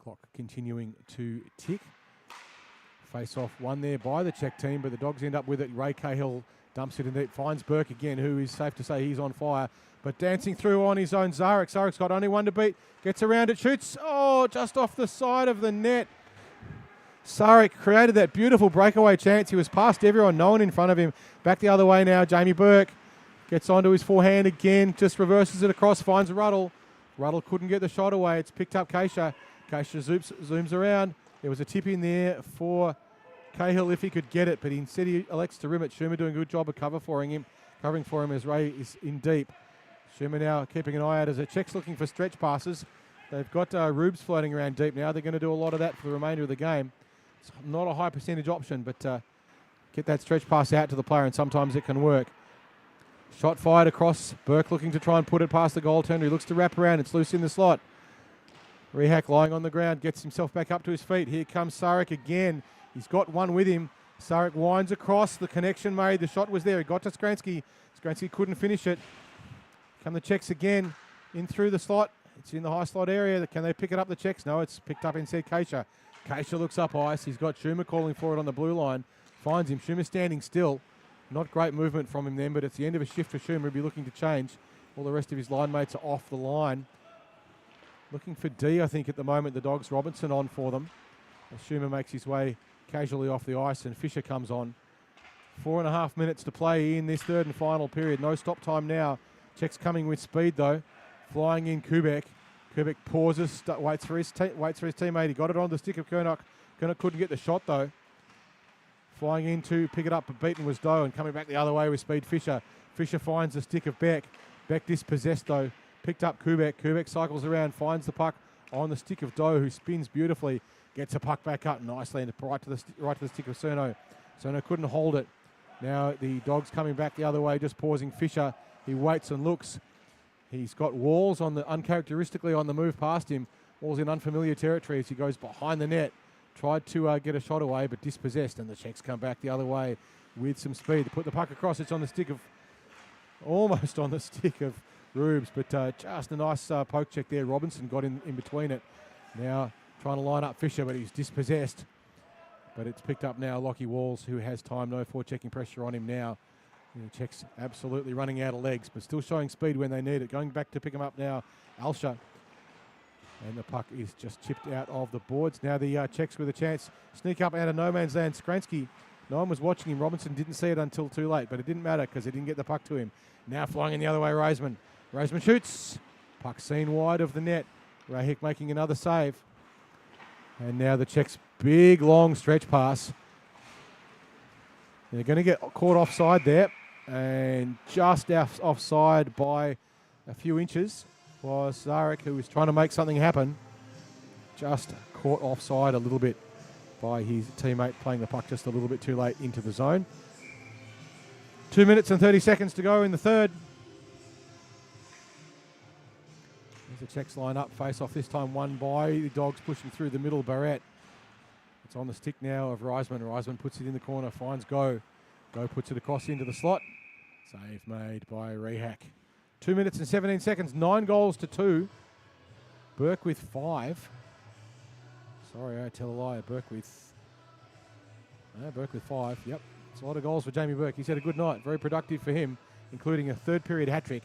Clock continuing to tick. Face-off won there by the Czech team, but the Dogs end up with it. Ray Cahill dumps it in deep, finds Burke again, who is safe to say he's on fire. But dancing through on his own, Zarek. Zarek's got only one to beat. Gets around it, shoots. Oh, just off the side of the net. Sarek created that beautiful breakaway chance. He was past everyone, no one in front of him. Back the other way now, Jamie Burke gets onto his forehand again, just reverses it across, finds Ruddle. Ruddle couldn't get the shot away. It's picked up Keisha. Keisha zooms around. There was a tip in there for Cahill if he could get it, but instead he elects to rim it. Schumer doing a good job of covering for him as Ray is in deep. Schumer now keeping an eye out as the Czechs looking for stretch passes. They've got Rubes floating around deep now. They're going to do a lot of that for the remainder of the game. It's not a high percentage option, but get that stretch pass out to the player, and sometimes it can work. Shot fired across. Burke looking to try and put it past the goaltender. He looks to wrap around. It's loose in the slot. Rehak lying on the ground, gets himself back up to his feet. Here comes Sarek again. He's got one with him. Sarek winds across. The connection made. The shot was there. He got to Skransky. Skransky couldn't finish it. Come the Czechs again. In through the slot. It's in the high slot area. Can they pick it up, the Czechs? No, it's picked up instead Keisha. Keisha looks up ice. He's got Schumer calling for it on the blue line. Finds him. Schumer standing still. Not great movement from him then, but it's the end of a shift for Schumer. He'll be looking to change. All the rest of his line mates are off the line. Looking for D, I think, at the moment. The Dogs, Robinson on for them. As Schumer makes his way casually off the ice and Fisher comes on. 4.5 minutes to play in this third and final period. No stop time now. Czechs coming with speed though. Flying in Kubek. Kubek pauses, waits for his teammate. He got it on the stick of Kernock. Kernock couldn't get the shot though. Flying in to pick it up, but beaten was Doe, and coming back the other way with speed Fisher. Fisher finds the stick of Beck. Beck dispossessed though. Picked up Kubek. Kubek cycles around, finds the puck on the stick of Doe, who spins beautifully. Gets the puck back up nicely and right to the stick of Cerno. Cerno couldn't hold it. Now the Dogs coming back the other way, just pausing Fisher. He waits and looks. He's got Walls uncharacteristically on the move past him. Walls in unfamiliar territory as he goes behind the net. Tried to get a shot away, but dispossessed, and the Czechs come back the other way with some speed. They put the puck across. It's on the stick of, almost on the stick of Rubes, but just a nice poke check there. Robinson got in between it. Now trying to line up Fisher, but he's dispossessed. But it's picked up now Lockie Walls, who has time. No forechecking pressure on him now. The Czechs absolutely running out of legs, but still showing speed when they need it. Going back to pick him up now, Alsha. And the puck is just chipped out of the boards. Now the Czechs with a chance. Sneak up out of no man's land. Skransky, no one was watching him. Robinson didn't see it until too late, but it didn't matter because he didn't get the puck to him. Now flying in the other way, Raisman. Raisman shoots. Puck seen wide of the net. Rahik making another save. And now the Czechs' big, long stretch pass. They're going to get caught offside there. And just offside by a few inches was Zarek, who was trying to make something happen. Just caught offside a little bit by his teammate playing the puck just a little bit too late into the zone. 2 minutes and 30 seconds to go in the third. As the Czechs line up, face off this time won by the Dogs pushing through the middle. Barrett. It's on the stick now of Reisman. Reisman puts it in the corner, finds Go. Go puts it across into the slot. Save made by Rehak. 2 minutes and 17 seconds, 9 goals to 2. Burke with 5. Sorry, I tell a lie. Burke with Burke with 5. Yep. It's a lot of goals for Jamie Burke. He's had a good night. Very productive for him, including a third period hat-trick.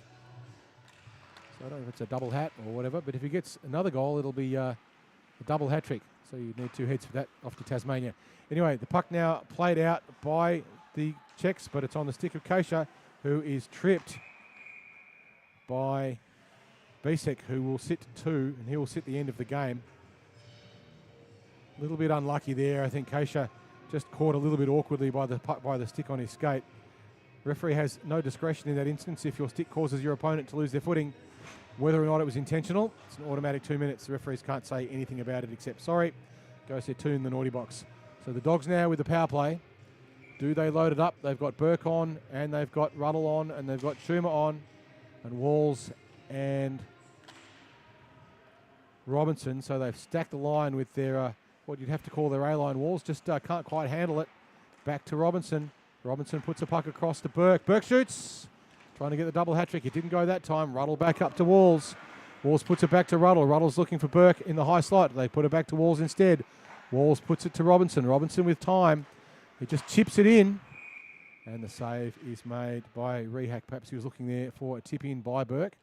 So I don't know if it's a double hat or whatever, but if he gets another goal, it'll be a double hat-trick. So you need 2 heads for that off to Tasmania. Anyway, the puck now played out by the Czechs, but it's on the stick of Kasha, who is tripped by Bisek, who will sit 2, and he will sit the end of the game. A little bit unlucky there. I think Kasha just caught a little bit awkwardly by the puck, by the stick on his skate. Referee has no discretion in that instance. If your stick causes your opponent to lose their footing, whether or not it was intentional, it's an automatic 2 minutes. The referees can't say anything about it except sorry. Goes there 2 in the naughty box. So the Dogs now with the power play. Do they load it up? They've got Burke on, and they've got Ruddle on, and they've got Schumer on, and Walls and Robinson. So they've stacked the line with their what you'd have to call their A-line. Walls just can't quite handle it. Back to Robinson. Robinson puts a puck across to Burke. Burke shoots. Trying to get the double hat-trick. It didn't go that time. Ruddle back up to Walls. Walls puts it back to Ruddle. Ruddle's looking for Burke in the high slot. They put it back to Walls instead. Walls puts it to Robinson. Robinson with time. He just chips it in. And the save is made by Rehak. Perhaps he was looking there for a tip-in by Burke,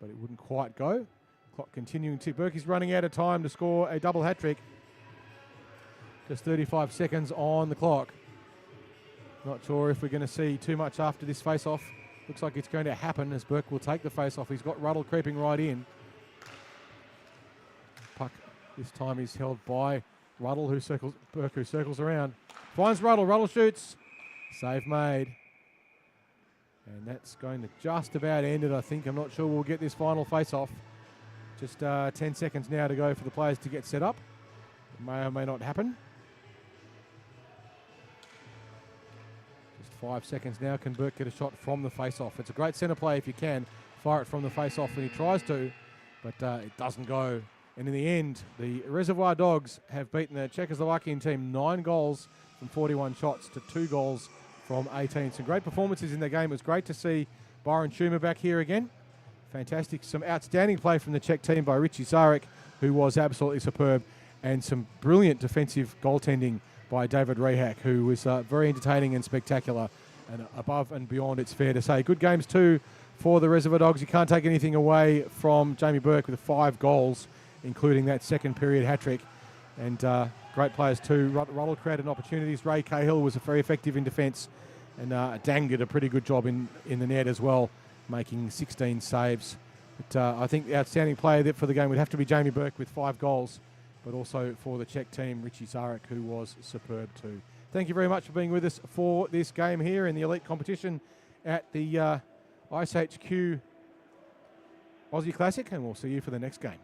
but it wouldn't quite go. Clock continuing to. Burke is running out of time to score a double hat-trick. Just 35 seconds on the clock. Not sure if we're going to see too much after this face-off. Looks like it's going to happen as Burke will take the face-off. He's got Ruddle creeping right in. Puck this time is held by Ruddle, who circles Burke, who circles around. Finds Ruddle. Ruddle shoots. Save made. And that's going to just about end it, I think. I'm not sure we'll get this final face-off. Just 10 seconds now to go for the players to get set up. It may or may not happen. 5 seconds now. Can Burke get a shot from the face-off? It's a great centre play if you can. Fire it from the face-off, and he tries to, but it doesn't go. And in the end, the Reservoir Dogs have beaten the Czechoslovakian team 9 goals from 41 shots to 2 goals from 18. Some great performances in the game. It was great to see Byron Schumer back here again. Fantastic. Some outstanding play from the Czech team by Richie Zarek, who was absolutely superb, and some brilliant defensive goaltending by David Rehak, who was very entertaining and spectacular, and above and beyond, it's fair to say. Good games too for the Reservoir Dogs. You can't take anything away from Jamie Burke with 5 goals, including that second period hat-trick. And great players too. Ruddle created opportunities. Ray Cahill was very effective in defence, and Dang did a pretty good job in the net as well, making 16 saves. But I think the outstanding player for the game would have to be Jamie Burke with 5 goals, but also for the Czech team, Richie Zarek, who was superb too. Thank you very much for being with us for this game here in the elite competition at the iceHQ Aussie Classic, and we'll see you for the next game.